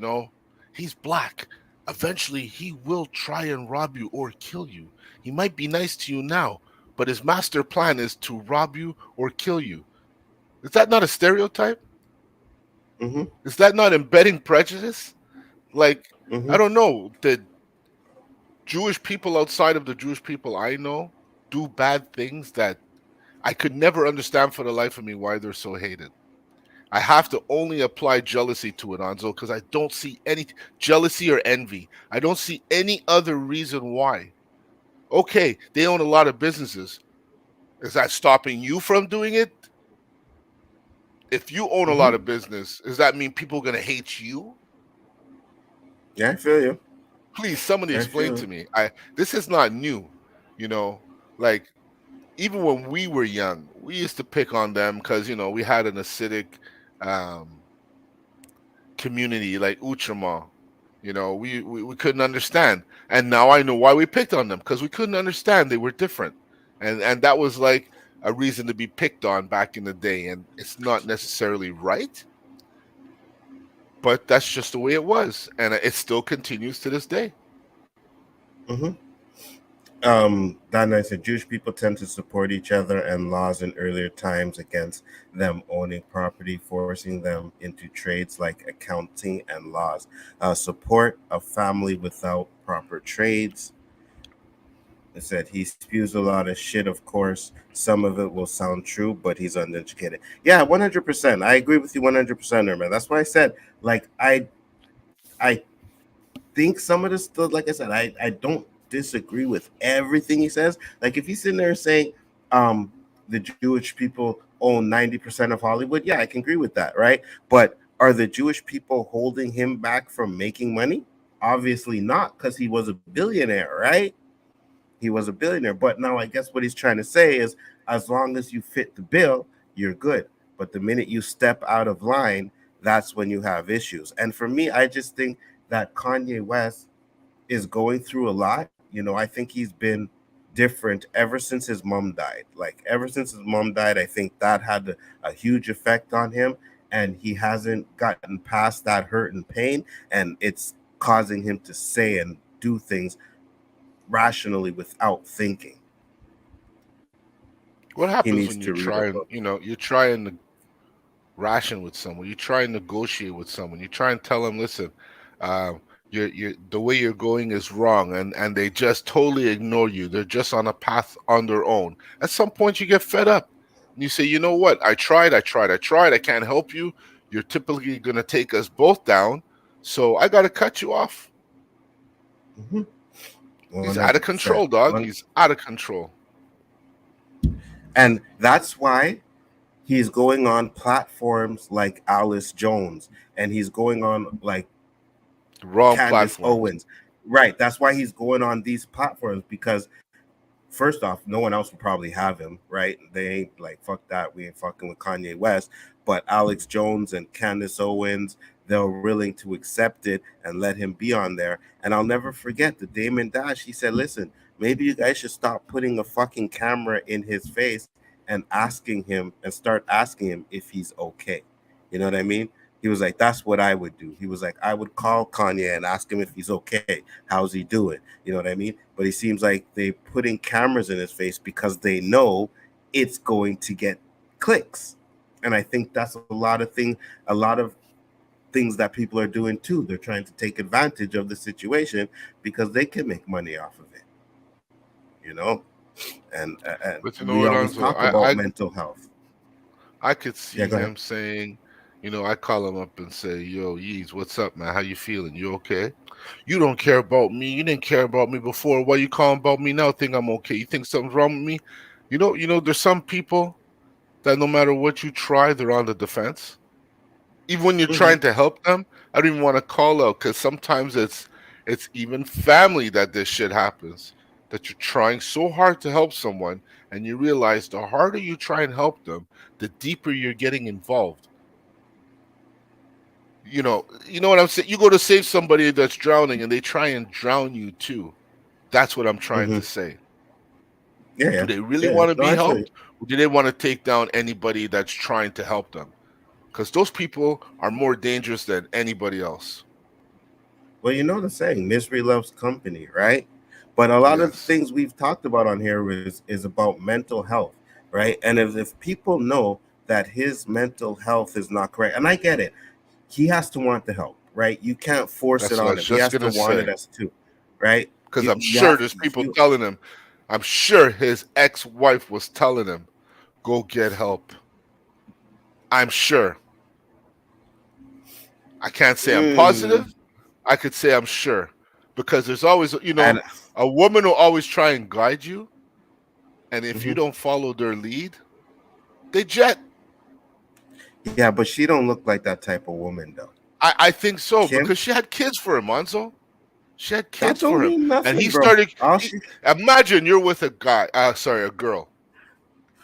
he's black. Eventually, he will try and rob you or kill you. He might be nice to you now, but his master plan is to rob you or kill you. Is that not a stereotype? mm-hmm, Is that not embedding prejudice? Like, mm-hmm. I don't know. Did Jewish people outside of the Jewish people I know do bad things that I could never understand for the life of me why they're so hated? I have to only apply jealousy to it, Anzo, because I don't see any jealousy or envy. I don't see any other reason why. Okay, they own a lot of businesses. Is that stopping you from doing it? If you own a Hmm. lot of business, does that mean people are gonna hate you? Yeah, I feel you. Please, somebody I explain feel to you. me. This is not new, you know. Like even when we were young, we used to pick on them because we had an acidic um, community like Utrama. We couldn't understand, and now I know why we picked on them because we couldn't understand. They were different, and that was like a reason to be picked on back in the day. And it's not necessarily right, but that's just the way it was, and it still continues to this day. Hmm. That night said Jewish people tend to support each other, and laws in earlier times against them owning property, forcing them into trades like accounting and laws. Support a family without proper trades. It said he spews a lot of shit. Of course, some of it will sound true, but he's uneducated. Yeah, 100%. I agree with you 100%, man. That's why I said, like, I think some of this stuff, like I said, I don't disagree with everything he says. Like if he's sitting there saying the Jewish people own 90% of Hollywood, yeah, I can agree with that, right? But are the Jewish people holding him back from making money? Obviously not, because he was a billionaire, right? He was a billionaire. But now I guess what he's trying to say is as long as you fit the bill, you're good. But the minute you step out of line, that's when you have issues. And for me, I just think that Kanye West is going through a lot. I think he's been different ever since his mom died. Like ever since his mom died, I think that had a huge effect on him, and he hasn't gotten past that hurt and pain, and it's causing him to say and do things rationally without thinking. What He happens needs when to read a book. you try and ration with someone, you try and negotiate with someone, you try and tell them, listen, uh, you're the way you're going is wrong, and they just totally ignore you. They're just on a path on their own. At some point, you get fed up, and you say, you know what? I can't help you. You're typically going to take us both down, so I got to cut you off. Mm-hmm. He's out of 100%. control, dog. He's out of control. And that's why he's going on platforms like Alice Jones, and he's going on like Wrong Candace platforms. Owens. Right. That's why he's going on these platforms because first off, no one else will probably have him, right? They ain't like fuck that. We ain't fucking with Kanye West. But Alex Jones and Candace Owens, they're willing to accept it and let him be on there. And I'll never forget the Damon Dash. He said, listen, maybe you guys should stop putting a fucking camera in his face and asking him and start asking him if he's okay. You know what I mean? He was like, that's what I would do. He was like, I would call Kanye and ask him if he's okay. How's he doing? You know what I mean? But he seems like they putting cameras in his face because they know it's going to get clicks. And I think that's a lot of things that people are doing too. They're trying to take advantage of the situation because they can make money off of it, you know? And But you know we what, always Anzo? talk about mental health. I could Yeah, see go ahead. him saying, I call him up and say, "Yo, Yeez, what's up, man? How you feeling? You okay? You don't care about me. You didn't care about me before. Why you calling about me now? Think I'm okay? You think something's wrong with me? There's some people that no matter what you try, they're on the defense. Even when you're Hmm. trying to help them, I don't even want to call out because sometimes it's even family that this shit happens. That you're trying so hard to help someone, and you realize the harder you try and help them, the deeper you're getting involved. You know what I'm saying? You go to save somebody that's drowning, and they try and drown you too. That's what I'm trying Hmm. to say. Yeah, Do yeah, they really yeah. want to No, be I feel you. helped, or do they want to take down anybody that's trying to help them? Because those people are more dangerous than anybody else. Well, you know the saying, misery loves company, right? But a lot of the Yes. things we've talked about on here is about mental health, right? And if people know that his mental health is not correct, and I get it, he has to want the help, right? You can't force it That's what I on was him. He just has to gonna want it say. as too, right? Because You I'm you sure have there's people you. telling him. I'm sure his ex-wife was telling him, "Go get help." I'm sure. I can't say I'm Mm, positive. I could say I'm sure, because there's always, and A woman will always try and guide you, and if you Mhm. don't follow their lead, they jet. Yeah, but she don't look like that type of woman though. I think so Kim, because she had kids for him, Monzo. She had that kids don't for him, mean and nothing, he bro. started. All He, she. imagine you're with a guy, a girl,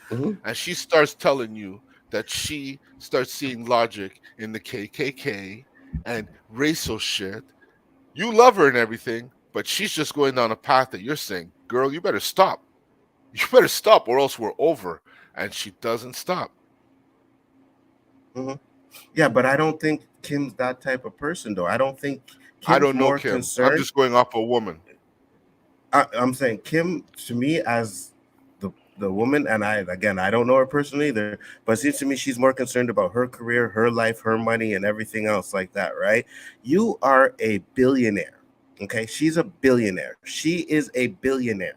Mhm. and she starts telling you that she starts seeing logic in the KKK and racial shit. You love her and everything, but she's just going down a path that you're saying, girl, you better stop. You better stop, or else we're over. And she doesn't stop. Mhm. Yeah, but I don't think Kim's that type of person, though. I don't think I Kim's don't know more Kim. I'm concerned. just going off a woman. I'm saying Kim, to me, as the woman, and I don't know her personally either, but it seems to me she's more concerned about her career, her life, her money, and everything else like that, right? You are a billionaire, okay? She's a billionaire. She is a billionaire.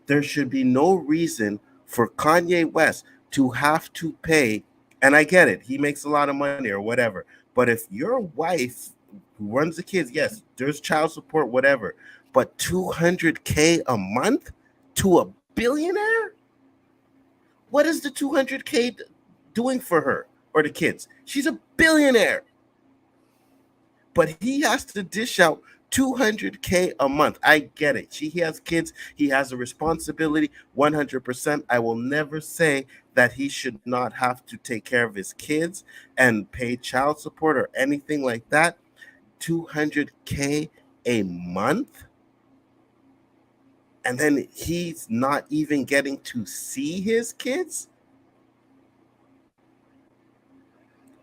There should be no reason for Kanye West to have to pay. And I get it, he makes a lot of money or whatever. But if your wife who runs the kids, yes, there's child support, whatever. But 200K a month to a billionaire? What is the 200K doing for her or the kids? She's a billionaire. But he has to dish out 200K a month. I get it. He has kids, he has a responsibility 100%. I will never say that he should not have to take care of his kids and pay child support or anything like that. 200K a month? And then he's not even getting to see his kids?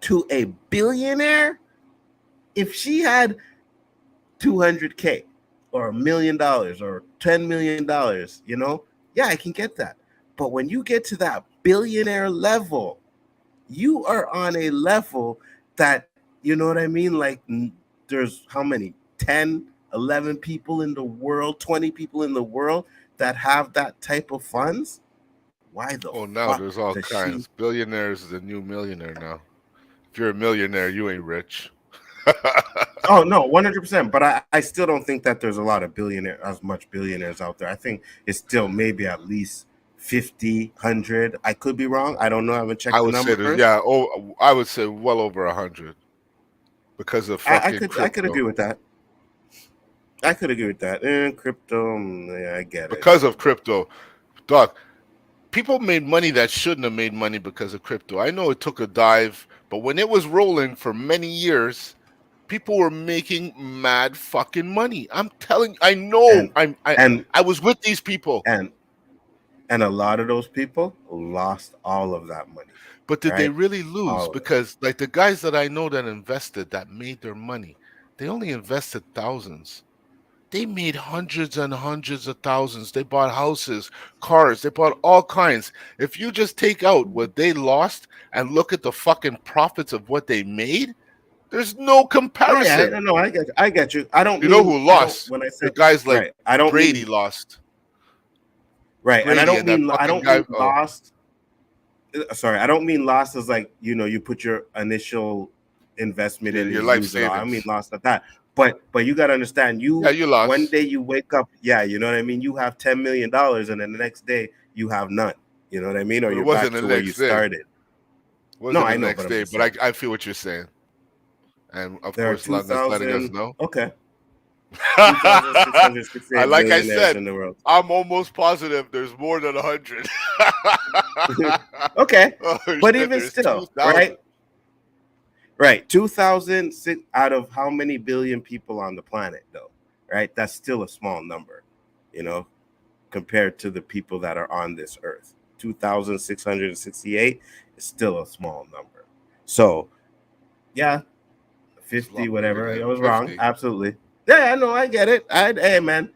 To a billionaire? If she had 200K or $1 million or $10 million, yeah, I can get that. But when you get to that billionaire level, you are on a level that, you know what I mean? Like, there's how many? 10, 11 people in the world, 20 people in the world that have that type of funds. Why the Oh, now fuck there's all does she? kinds. Billionaires is the new millionaire now. If you're a millionaire, you ain't rich. Oh no, 100%. But I still don't think that there's a lot of as much billionaires out there. I think it's still maybe at least 50, 100. I could be wrong. I don't know. I haven't I checked the would say there's numbers. yeah. Oh, I would say well over 100 because of fucking I could agree crypto. with that. I could agree with that. And crypto, yeah, I get it. Because of crypto, dog. People made money that shouldn't have made money because of crypto. I know it took a dive, but when it was rolling for many years, people were making mad fucking money. I'm telling you, I know. And and I was with these people. and and a lot of those people lost all of that money, But did they right? really lose? All of it. Because like the guys that I know that invested that made their money, they only invested thousands. They made hundreds and hundreds of thousands. They bought houses, cars, they bought all kinds. If you just take out what they lost and look at the fucking profits of what they made, there's no Oh yeah, comparison. no, I get you. I get you. I don't You know mean who I don't lost? when I The say guys like right. I don't Brady mean lost. right, and Brady and that I fucking don't guy. mean Oh, lost. Sorry, I don't mean lost as like you put your initial investment in and your you life lose it all. I don't mean savings. lost at that. But you got to understand, Yeah, you you one lost. day you wake up, yeah, you know what I mean. You have $10 million, and then the next day you have none. You know what I mean, or But it you're wasn't back the to where you next day. started. No, Wasn't I the know, but next I'm day. just But saying I feel what you're saying. And of there are course, Langa's letting us 2,000. know. Okay, 2,668 Like I billionaires said, in the world. I'm almost positive there's more than 100. Okay, Oh but shit, even there's still, right? 2,000. Right. 2006 out of how many billion people on the planet, though, right? That's still a small number, you know, compared to the people that are on this earth. 2,668 is still a small number. So, yeah, It's a 50, lot bigger whatever. I than was wrong. 50. Absolutely. Yeah, I know. I get it. Hey, man,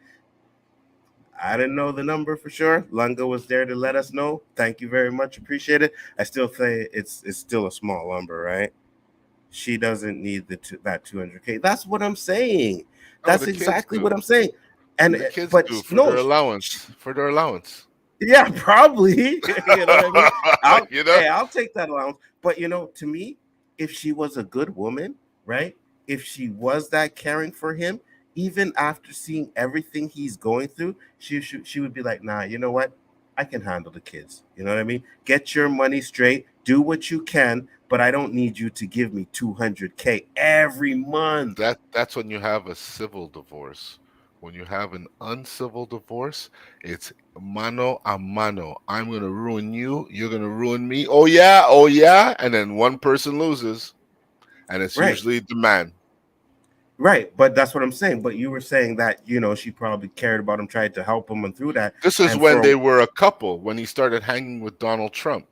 I didn't know the number for sure. Lunga was there to let us know. Thank you very much. Appreciate it. I still say it's still a small number, right? She doesn't need that 200K. That's what I'm saying. Oh, That's the kids exactly what do. I'm saying. And The kids but do for no, their allowance. For their allowance. yeah, probably. You know what I mean? You know? I'll take that allowance. But to me, if she was a good woman, right? If she was that caring for him, even after seeing everything he's going through, she would be like, nah, you know what? I can handle the kids. You know what I mean? Get your money straight, do what you can, but I don't need you to give me 200K every month. That's when you have a civil divorce. When you have an uncivil divorce, it's mano a mano. I'm gonna ruin you. You're gonna ruin me. Oh yeah, oh yeah. And then one person loses, and it's Right. usually the man. Right, but that's what I'm saying. But you were saying that, she probably cared about him, tried to help him and through that. This is And when for they were a couple. When he started hanging with Donald Trump,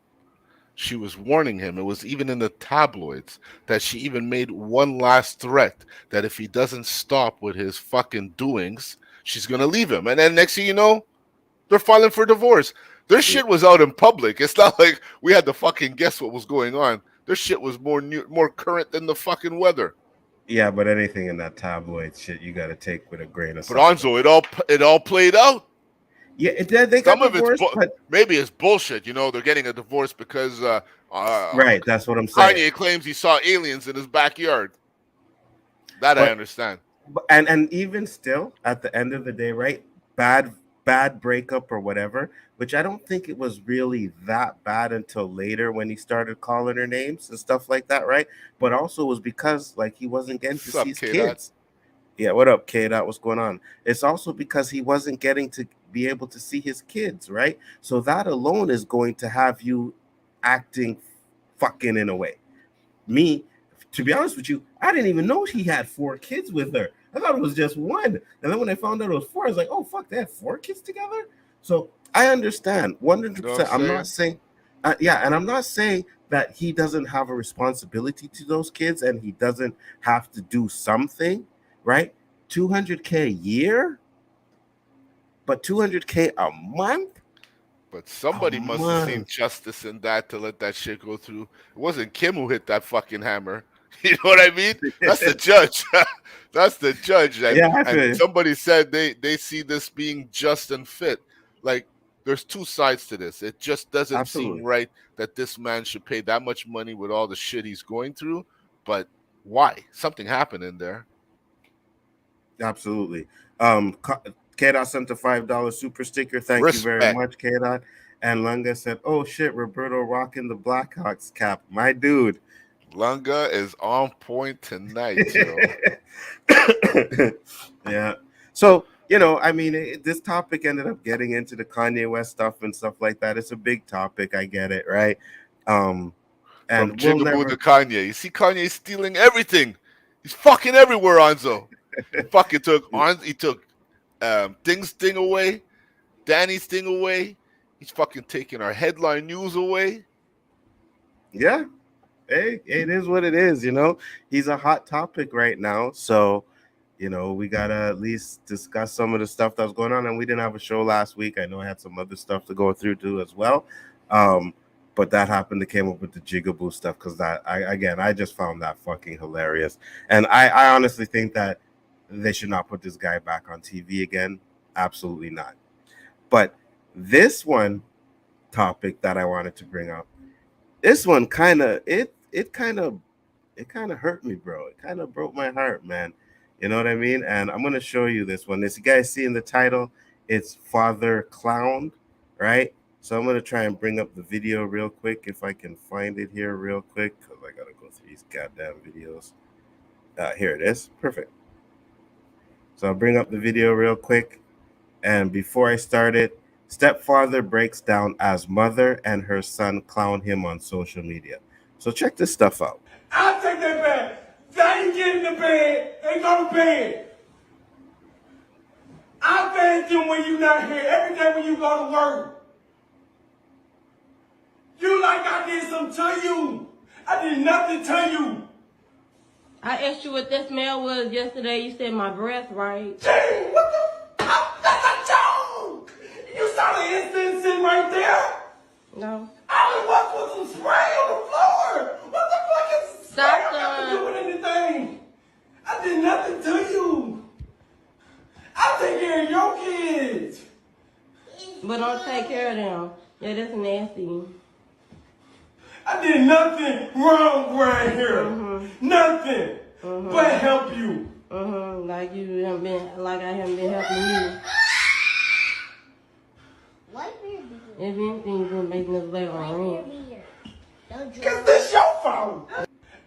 she was warning him. It was even in the tabloids that she even made one last threat that if he doesn't stop with his fucking doings, she's gonna leave him. And then next thing you know, they're filing for divorce. Their shit was out in public. It's not like we had to fucking guess what was going on. Their shit was more current than the fucking weather. yeah, but anything in that tabloid shit, you got to take with a grain of But salt. Anzo, it all played out. Yeah, they got Some of it's divorced, but maybe it's bullshit. They're getting a divorce because right, that's what I'm saying. Kanye claims he saw aliens in his backyard. That I But understand. and even still, at the end of the day, right? Bad breakup or whatever, which I don't think it was really that bad until later when he started calling her names and stuff like that, right? But also was because like he wasn't getting to What's see up, his K-Dot? kids. Yeah, what up, K Dot? What's going on? It's also because he wasn't getting to be able to see his kids, right? So that alone is going to have you acting fucking in a way. Me, to be honest with you, I didn't even know he had 4 kids with her. I thought it was just one. And then when I found out it was 4, I was like, oh fuck, they had 4 kids together. So I understand You know what 100%. I'm I'm not saying, yeah, and I'm not saying that he doesn't have a responsibility to those kids and he doesn't have to do something, right? 200K a year, but 200K a month? But A somebody must have seen month. justice in that to let that shit go through. It wasn't Kim who hit that fucking hammer. You know what I mean? That's the judge. That's the judge. And Yeah, I and feel you. somebody said they see this being just and fit. Like there's two sides to this. It just doesn't seem Absolutely. right that this man should pay that much money with all the shit he's going through. But why? Something happened in there. Absolutely. K Dot sent a $5 super sticker. Thank you very Respect. much, K Dot. And Lunga said, oh shit, Roberto rocking the Blackhawks cap. My dude. Lunga is on point tonight, yo. Yeah. So, I mean, this topic ended up getting into the Kanye West stuff and stuff like that. It's a big topic. I get it, right? Um, From and we'll Jigaboo to never. Kanye. You see Kanye stealing everything. He's fucking everywhere, Anzo. He fucking took Thing's thing away, Danny's thing away. He's fucking taking our headline news away. Yeah. Hey, it is what it is, He's a hot topic right now. So, we gotta at least discuss some of the stuff that was going on. And we didn't have a show last week. I know I had some other stuff to go through too as well. But that happened to came up with the jigaboo stuff because I just found that fucking hilarious. And I honestly think that they should not put this guy back on TV again. Absolutely not. But this one topic that I wanted to bring up, this one it kind of hurt me, bro. It kind of broke my heart, man. You know what I mean? And I'm gonna show you this one. This, you guys see in the title, it's Father Clown, right? So I'm gonna try and bring up the video real quick if I can find it here real quick because I gotta go through these goddamn videos. Here it is. Perfect. So I'll bring up the video real quick. And before I start it, stepfather breaks down as mother and her son clown him on social media. So check this stuff out. I'll take that back. Daddy get in the bed and go to bed. I thank you when you're not here. Every day when you go to work. You like I did something to you. I did nothing to you. I asked you what that smell was yesterday. You said my breath, right? Dang, what the? That's a joke. You saw the incense sitting right there. No. All it was some spray on the floor. What the fuck is spray? Stop, I never son. doing anything. I did nothing to you. I take care of your kids. But don't take care of them. Yeah, that's nasty. I did nothing wrong right here. Nothing but help you. Like you haven't been, like I haven't been helping you. If anything, you've been making us late on rent. Cause this your fault.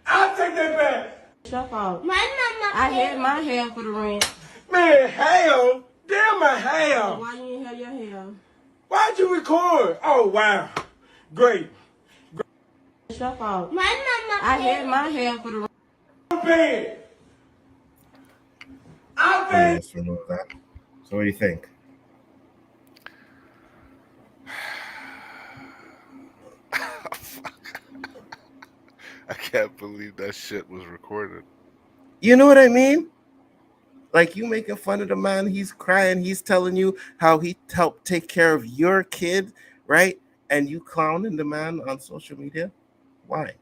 I'll take that back. It's your fault. I had my hair for the rent. Man, hell. Damn my hair. Why you didn't have your hair? Why'd you record? Oh, wow. Great. It's your fault. I had my hair for the rent. I'm paying. I'm Yeah, paying. let's remove that. So what do you think? I can't believe that shit was recorded. You know what I mean? Like, you making fun of the man, he's crying, he's telling you how he helped take care of your kid, right? And you clowning the man on social media? Why?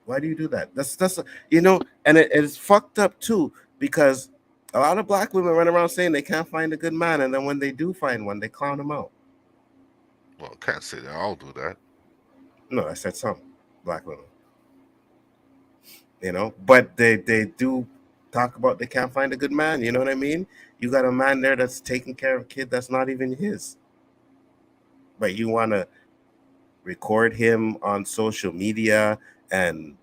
Why do you do that? That's you know, and it's fucked up too, because a lot of black women run around saying they can't find a good man, and then when they do find one, they clown him out. Well, I can't say they all do that. No, I said some black women. You know, but they do talk about they can't find a good man. You know what I mean? You got a man there that's taking care of a kid that's not even his, but you want to record him on social media and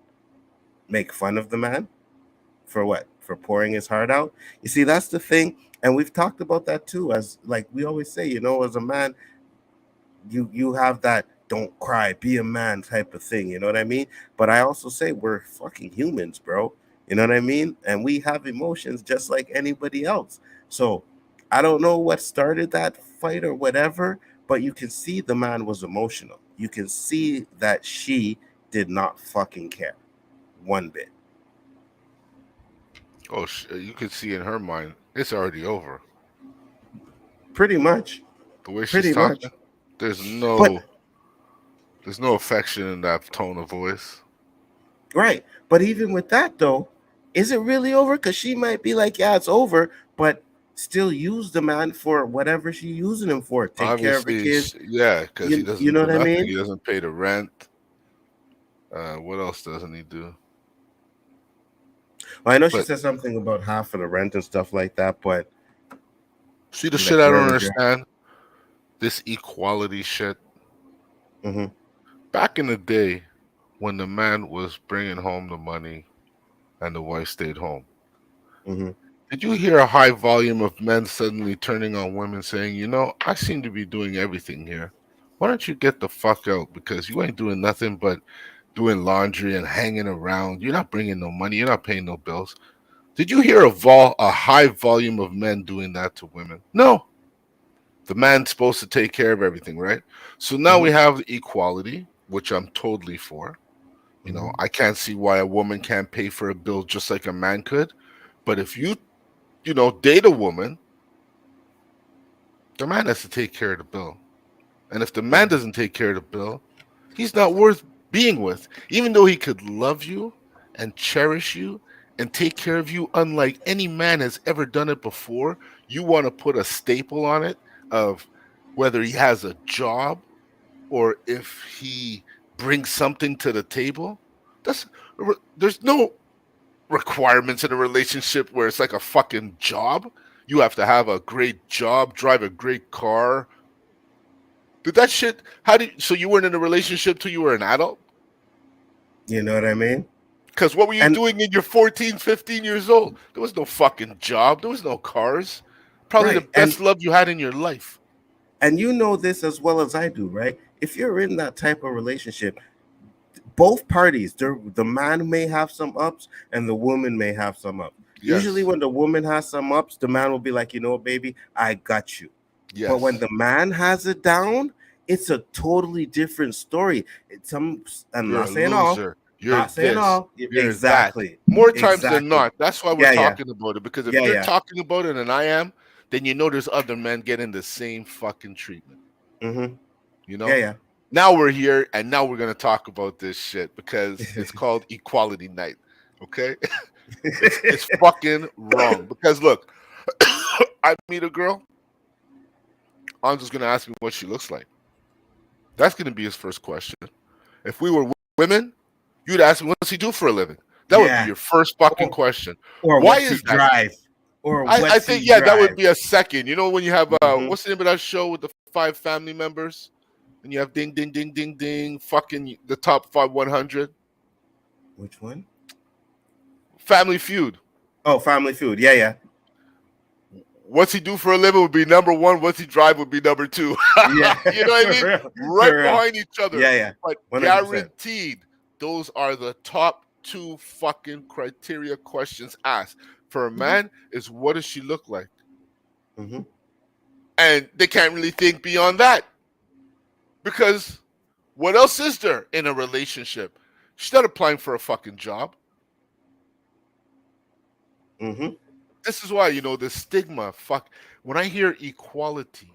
make fun of the man for what? For pouring his heart out? You see, that's the thing, and we've talked about that too. As like we always say, you know, as a man, you have that don't cry, be a man type of thing, you know what I mean? But I also say we're fucking humans, bro. You know what I mean? And we have emotions just like anybody else. So I don't know what started that fight or whatever, but you can see the man was emotional. You can see that she did not fucking care one bit. Oh, you can see in her mind, it's already over. Pretty much. The way she's Pretty talking, much. there's But no affection in that tone of voice. right. But even with that though, is it really over? Because she might be like, yeah, it's over, but still use the man for whatever she using him for. Take care of the Obviously, kids. yeah, because he You doesn't know do what I nothing. mean? He doesn't pay the rent. What else doesn't he do? Well, I know she But said something about half of the rent and stuff like that, but see, the shit like, I where don't was your? understand, this equality shit. Mm-hmm, Back in the day, when the man was bringing home the money and the wife stayed home, mm-hmm. did you hear a high volume of men suddenly turning on women saying, you know, I seem to be doing everything here. Why don't you get the fuck out? Because you ain't doing nothing but doing laundry and hanging around. You're not bringing no money. You're not paying no bills. Did you hear a high volume of men doing that to women? No. The man's supposed to take care of everything, right? So now we Mm-hmm. have equality, which I'm totally for. You Mm-hmm. know, I can't see why a woman can't pay for a bill just like a man could. But if you know, date a woman, the man has to take care of the bill. And if the man doesn't take care of the bill, he's not worth being with. Even though he could love you and cherish you and take care of you unlike any man has ever done it before, you want to put a staple on it of whether he has a job or if he brings something to the table. That's there's no requirements in a relationship where it's like a fucking job. You have to have a great job, drive a great car. Did that shit? So you weren't in a relationship till you were an adult? You know what I mean? Because what were you And doing in your 14, 15 years old? There was no fucking job. There was no cars. Probably the right, best love you had in your life. and you know this as well as I do, right? If you're in that type of relationship, both parties, the man may have some ups and the woman may have some ups. Usually Yes. when the woman has some ups, the man will be like, you know, baby, I got you. But when Yes. the man has it down, it's a totally different story. I'm You're not a saying all, loser. You're not saying this. all. You're that. Exactly. More times than Exactly. not. That's why we're Yeah, yeah. talking about it. Because if Yeah, you're yeah. talking about it and I am, then you know there's other men getting the same fucking treatment. Mm-hmm. You Yeah, know? yeah. Now we're here and now we're gonna talk about this shit because it's called equality night. Okay? It's fucking wrong. Because look, I meet a girl, I'm just gonna ask me what she looks like. That's gonna be his first question. If we were women, you'd ask me, what does he do for a living? That would be Yeah. your first fucking question. Or Why what's he is that? drive? Or I what's think he yeah, that would drive? be a second. You know when you have Mhm. what's the name of that show with the 5 family members? And you have ding ding ding ding ding fucking the top 100 Which one? Family Feud. Oh, Family Feud. Yeah, yeah. What's he do for a living would be number one. What's he drive would be number two. Yeah. You know what I For mean? real. Right For real. behind each other. Yeah, yeah. But 100%. guaranteed, those are the top 2 fucking criteria questions asked. For a man, is what does she look like? Mhm. And they can't really think beyond that. Because what else is there in a relationship? She's not applying for a fucking job. Mhm. This is why, the stigma, when I hear equality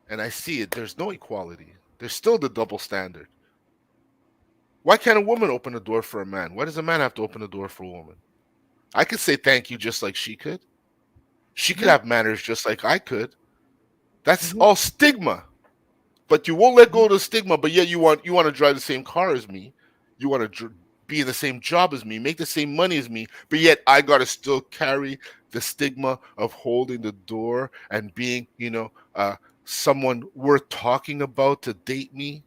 and I see it, there's no equality. There's still the double standard. Why can't a woman open a door for a man? Why does a man have to open a door for a woman? I could say thank you just like she could. She could have manners just like I could. That's all stigma. But you won't let go of the stigma, but yet you want to drive the same car as me. You want to be in the same job as me, make the same money as me, but yet I got to still carry the stigma of holding the door and being, someone worth talking about to date me.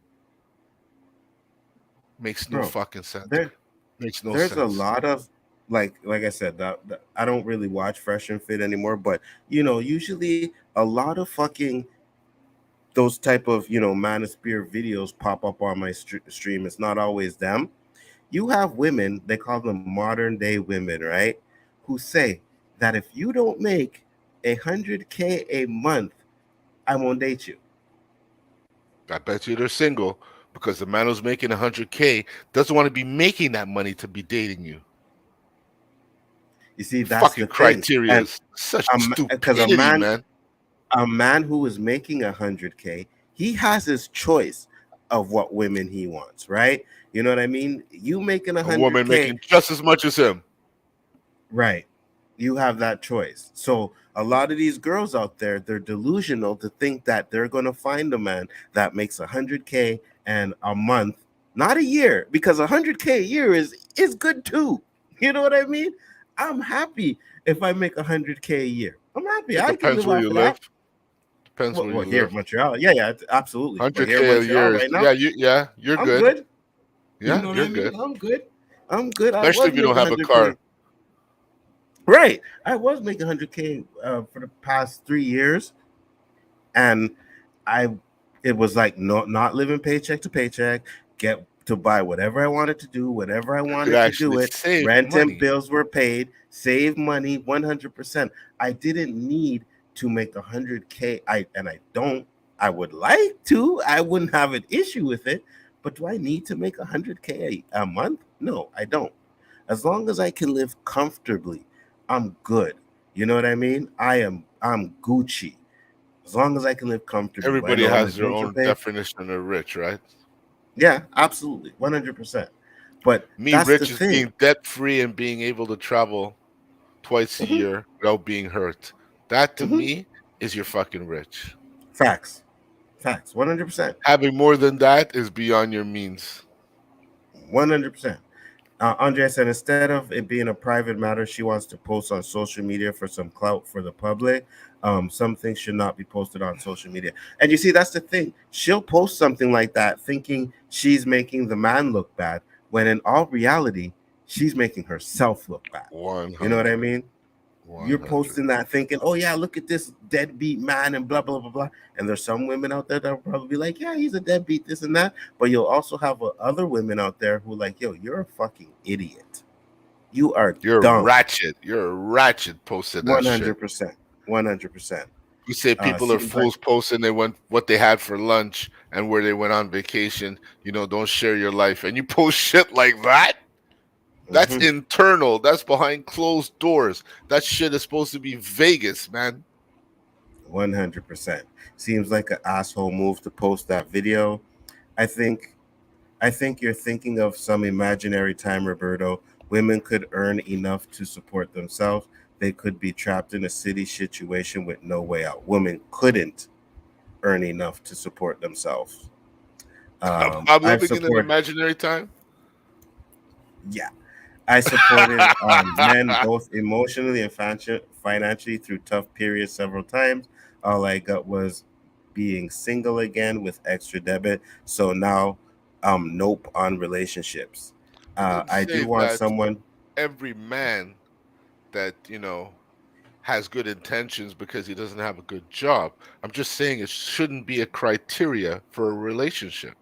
Makes no Bro, fucking sense. there Makes no there's a sense. lot of like I said, that I don't really watch Fresh and Fit anymore, but usually a lot of fucking those type of manosphere videos pop up on my stream. It's not always them. You have women, they call them modern day women, right, who say that if you don't make 100K a month, I won't date you. I bet you they're single because the man who's making 100K doesn't want to be making that money to be dating you. You see, that's the Fucking thing. criteria And is such because stupidity, man. a man who is making 100K, he has his choice of what women he wants, right? You know what I mean? You making A woman 100K, making just as much as him. right? You have that choice. So a lot of these girls out there, they're delusional to think that they're going to find a man that makes 100K and a month, not a year, because 100K a year is good too. You know what I mean? I'm happy if I make 100K a year. I'm happy. It I can depends live where off you of live. that. Depends where Well, you here live. in Montreal, yeah, absolutely. But here in 100K a Montreal year is right now, you're I'm good. good. You Yeah, know what you're I mean? good. I'm good. I'm good. I Especially was if you don't making have a 100K. car. Right. I was making 100K for the past 3 years, and I it was like not living paycheck to paycheck, get to buy whatever I wanted to do, whatever I You could wanted to do actually it. save Rent and money. bills were paid, save money 100%. I didn't need to make 100K. I don't. I would like to. I wouldn't have an issue with it, but do I need to make 100K a month? No, I don't. As long as I can live comfortably, I'm good. You know what I mean? I'm Gucci. As long as I can live comfortably, but I Everybody know all my has their bills are own paid. definition of rich, right? Yeah, absolutely, 100%. But Me, that's the rich is thing. being debt free and being able to travel twice a Mhm, year without being hurt. That to mhm. me is you're fucking rich. Facts, 100%, Having more than that is beyond your means. 100%. Andrea said instead of it being a private matter, she wants to post on social media for some clout for the public. Some things should not be posted on social media. And you see, that's the thing. She'll post something like that thinking she's making the man look bad, when in all reality, she's making herself look bad. You know what I 100. mean? You're 100. posting that thinking, oh yeah, look at this deadbeat man and blah blah blah blah. And there's some women out there that will probably be like, yeah, he's a deadbeat, this and that. But you'll also have other women out there who like, yo, you're a fucking idiot. You are You're dumb. ratchet. You're a ratchet posting that shit. 100%. 100%. You say people are Seems like fools posting they went what they had for lunch and where they went on vacation. Don't share your life. And you post shit like that? That's mhm, internal. That's behind closed doors. That shit is supposed to be Vegas, man. 100%. Seems like an asshole move to post that video. I think you're thinking of some imaginary time, Roberto. Women could earn enough to support themselves. They could be trapped in a city situation with no way out. Women couldn't earn enough to support themselves. I'm I've living in an supported, imaginary time. yeah, I supported men both emotionally and financially through tough periods several times. All I got was being single again with extra debit. So now, nope on relationships. I didn't I do say want that someone. every man that has good intentions because he doesn't have a good job. I'm just saying it shouldn't be a criteria for a relationship.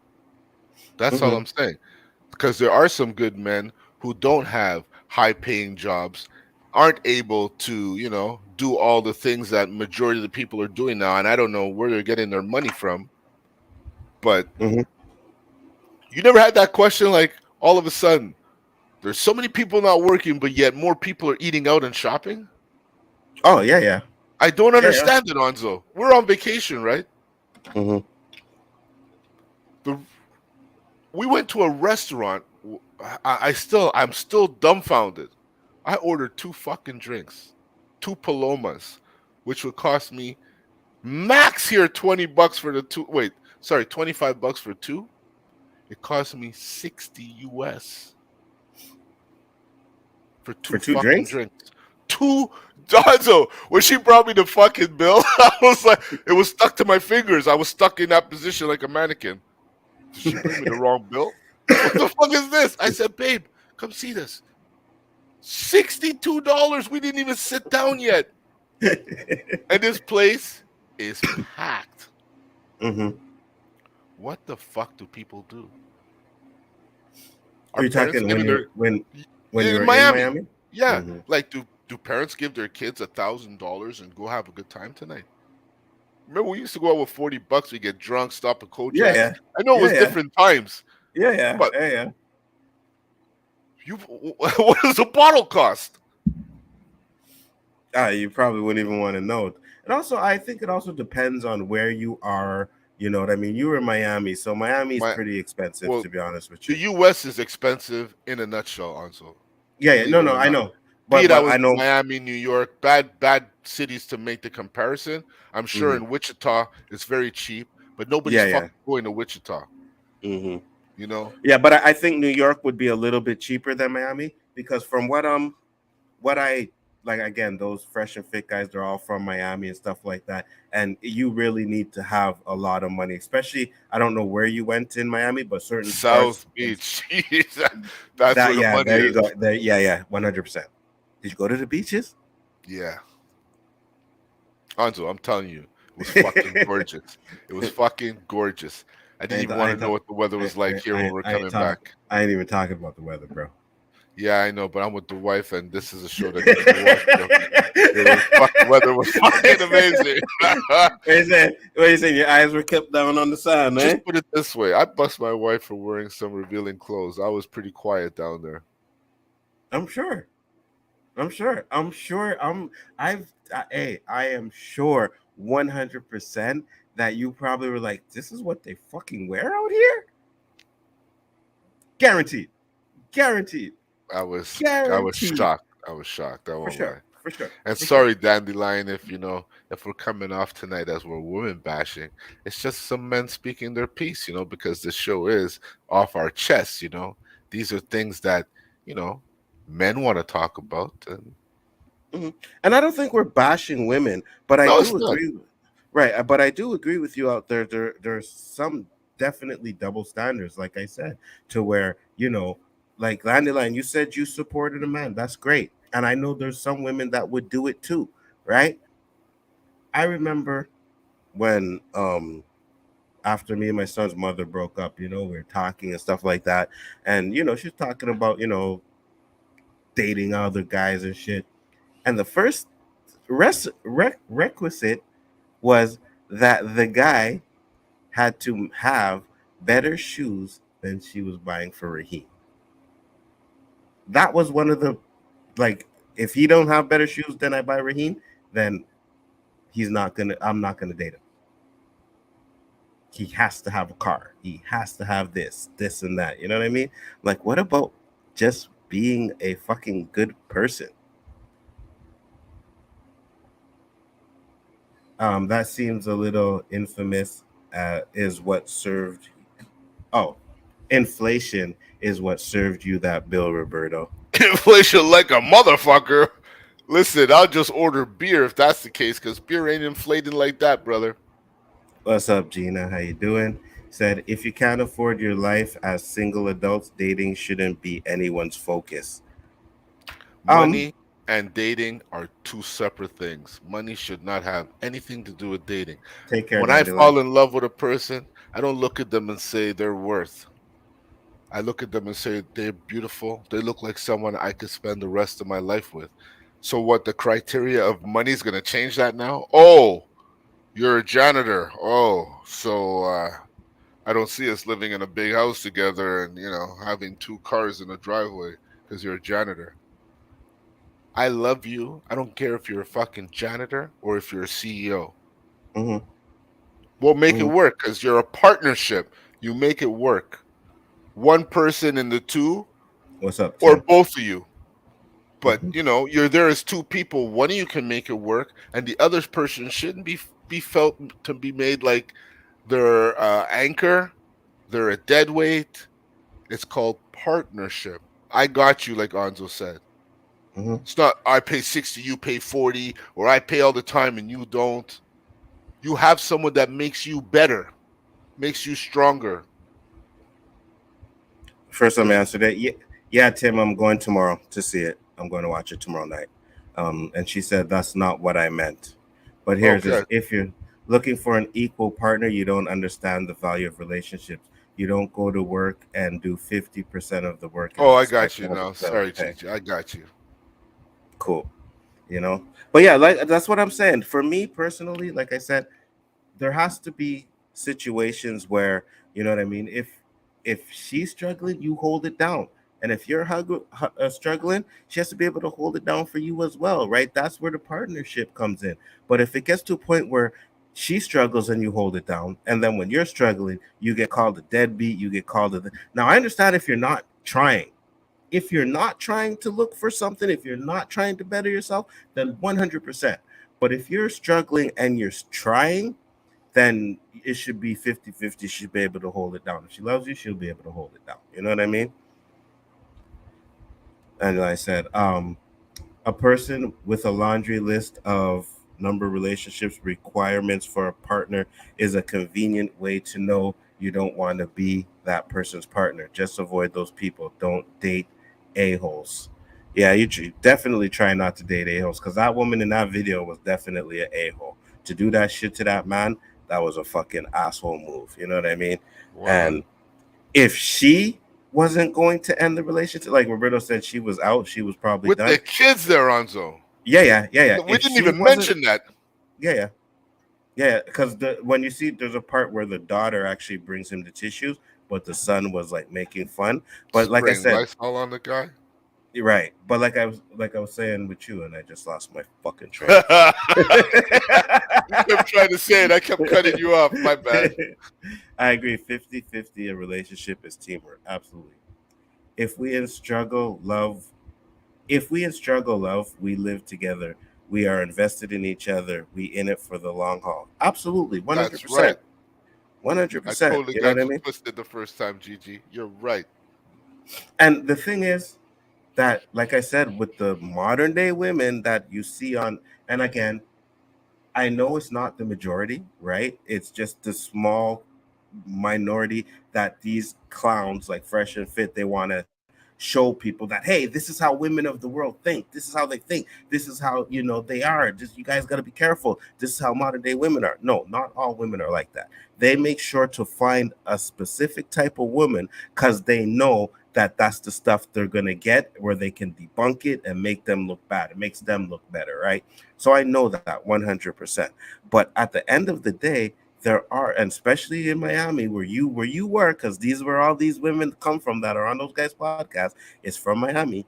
That's all Mhm, I'm saying. Because there are some good men who don't have high paying jobs, aren't able to, do all the things that majority of the people are doing now. And I don't know where they're getting their money from, but mhm. you never had that question like all of a sudden there's so many people not working, but yet more people are eating out and shopping. Oh yeah, yeah, I don't yeah, yeah. understand it, Anzo. We're on vacation, right? Mhm. The We went to a restaurant. I'm still dumbfounded. I ordered two fucking drinks, two palomas, which would cost me max here $20 for the two. Wait, sorry, $25 for two. It cost me 60 US for For two two fucking drinks. drinks. Two Donzo. When she brought me the fucking bill, I was like, it was stuck to my fingers. I was stuck in that position like a mannequin. Did she bring me the wrong bill? What the fuck is this? I said, babe, come see this. $62. We didn't even sit down yet. And this place is packed. Mhm. What the fuck do people do? Are Are you parents talking giving their when you in were in Miami? Miami? Yeah. Mhm. Like do parents give their kids $1,000 and go have a good time tonight? Remember we used to go out with $40, we get drunk, stop at Yeah, Kojak. yeah, I know it yeah, was yeah, different times, yeah, yeah, but yeah, yeah. you what does a bottle cost? You probably wouldn't even want to know. And also, I think it also depends on where you are. You know what I mean? You were in Miami, so Miami is My pretty expensive, Well, to be honest with the you. US is expensive in a nutshell, Anso. Yeah, yeah. Believe No, it no, or I not. know, Be it I but was I in know. Miami, New York, bad cities to make the comparison. I'm sure Hmm. in Wichita it's very cheap, but nobody's Yeah, yeah. fucking going to Wichita, Hmm. you know? Yeah, but I think New York would be a little bit cheaper than Miami because from what I like again, those fresh and fit guys, they're all from Miami and stuff like that. And you really need to have a lot of money, especially I don't know where you went in Miami, but certain parts South Beach. That's where that the yeah, money there you is. go. There, yeah, yeah, 100%. Did you go to the beaches? Yeah. Anzo, I'm telling you, it was fucking gorgeous. It was fucking gorgeous. I didn't even I want ain't to know talk, what the weather was like here when we're I ain't coming talk, back. I ain't even talking about the weather, bro. Yeah, I know, but I'm with the wife, and this is a show that needs to be watched. Yo. It was fucking weather was fucking amazing. What you saying? Your eyes were kept down on the sand, eh? Just put it this way: I bust my wife for wearing some revealing clothes. I was pretty quiet down there. I'm sure. I'm sure. I'm sure. Hey, I am sure 100% that you probably were like, this is what they fucking wear out here? Guaranteed. Guaranteed. I was Guaranteed. shocked. I was shocked. I For won't lie. sure. For sure. And For sure. sorry, Dandelion, if we're coming off tonight as we're women bashing, it's just some men speaking their piece, because the show is off our chests. These are things that you know men want to talk about, and Mhm. And I don't think we're bashing women, but I no, it's do not. agree. Right. But I do agree with you out there. There's some definitely double standards, like I said, to where, like Landline, you said you supported a man. That's great. And I know there's some women that would do it too. Right. I remember when after me and my son's mother broke up, we were talking and stuff like that. And, she's talking about, dating other guys and shit. And the first requisite was that the guy had to have better shoes than she was buying for Raheem. That was one of the like, if he don't have better shoes than I buy Raheem, then I'm not gonna date him. He has to have a car. He has to have this and that. You know what I mean? Like, what about just being a fucking good person? That seems a little infamous. Is what served. Oh, inflation is what served you that bill, Roberto. inflation like a motherfucker. Listen, I'll just order beer if that's the case, because beer ain't inflating like that, brother. What's up, Gina? How you doing? Said if you can't afford your life as single adults, dating shouldn't be anyone's focus. Um, Money and dating are two separate things. Money should not have anything to do with dating. take care, When I Dandelion. fall in love with a person, I don't look at them and say they're worth. I look at them and say they're beautiful. They look like someone I could spend the rest of my life with. So what, the criteria of money is going to change that now? Oh, you're a janitor. Oh, so I don't see us living in a big house together and, having two cars in a driveway because you're a janitor. I love you. I don't care if you're a fucking janitor or if you're a CEO. Mm-hmm, We'll make it mm-hmm. work because you're a partnership. You make it work. One person in the two What's up, or Tim? both of you. But Mm-hmm, you're there as two people. One of you can make it work, and the other person shouldn't be felt to be made like they're anchor. They're a dead weight. It's called partnership. I got you, like Anzo said. mm-hmm. It's not I pay 60, you pay 40, or I pay all the time and you don't. You have someone that makes you better, makes you stronger. First, let me There's answer that. Yeah, yeah, Tim, I'm going tomorrow to see it. I'm going to watch it tomorrow night. And she said that's not what I meant. But here's okay. this: if you're looking for an equal partner, you don't understand the value of relationships. You don't go to work and do 50% of the work Oh, and I got expect you now. 100% of the Sorry, pay. Gigi. I got you. Cool, But yeah, like that's what I'm saying. For me personally, like I said, there has to be situations where what I mean. If she's struggling, you hold it down, and if you're struggling, she has to be able to hold it down for you as well, right? That's where the partnership comes in. But if it gets to a point where she struggles and you hold it down, and then when you're struggling, you get called a deadbeat, you get called now. I understand if you're not trying. If you're not trying to look for something, if you're not trying to better yourself, then 100%. But if you're struggling and you're trying, then it should be 50-50. She'll be able to hold it down. If she loves you, she'll be able to hold it down. You know what I mean? And like I said, a person with a laundry list of number relationships requirements for a partner is a convenient way to know you don't want to be that person's partner. Just avoid those people. Don't date a-holes. Yeah, definitely try not to date a-holes, because that woman in that video was definitely an a-hole. To do that shit to that man, that was a fucking asshole move. You know what I mean? Wow. And if she wasn't going to end the relationship, like Roberto said, she was out, she was probably With the done. kids there, Anzo. Yeah. We If didn't she even wasn't, mention that. yeah. Yeah, because when you see, there's a part where the daughter actually brings him the tissues, but the son was like making fun. But like I Spraying said, Lysol on the guy. you're right. But like I was saying with you, and I just lost my fucking train of thought. You kept trying to say it. I kept cutting you off. My bad. I agree. 50-50, a relationship is teamwork. Absolutely. If we in struggle, love If we in struggle, love, we live together. We are invested in each other. We in it for the long haul. Absolutely, That's right. 100%. one hundred I percent. totally You know what got I you mean? twisted the first time, Gigi. You're right. And the thing is that, like I said, with the modern day women that you see on, and again, I know it's not the majority, right? It's just the small minority that these clowns like Fresh and Fit, they want to show people that, hey, this is how women of the world think. This is how they think. This is how they are. Just, you guys got to be careful. This is how modern day women are. No, not all women are like that. They make sure to find a specific type of woman because they know that that's the stuff they're going to get, where they can debunk it and make them look bad. It makes them look better, right? So I know that 100%. But at the end of the day, there are, and especially in Miami, where you were, because these were all these women come from that are on those guys' podcasts, is from Miami.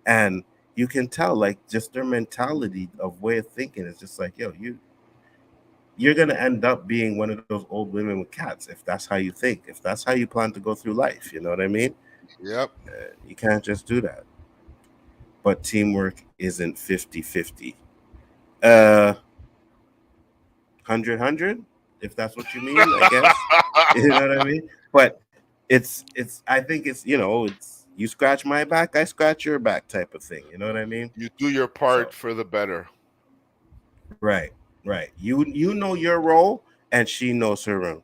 And you can tell, like, just their mentality of way of thinking is just like, yo, you're gonna end up being one of those old women with cats if that's how you think, if that's how you plan to go through life. You know what I mean? Yep. You can't just do that. But teamwork isn't 50-50. 100, if that's what you mean, I guess. You know what I mean? But it's I think it's You scratch my back, I scratch your back type of thing. You know what I mean? You do your part for the better. Right, right. You know your role, and she knows her role.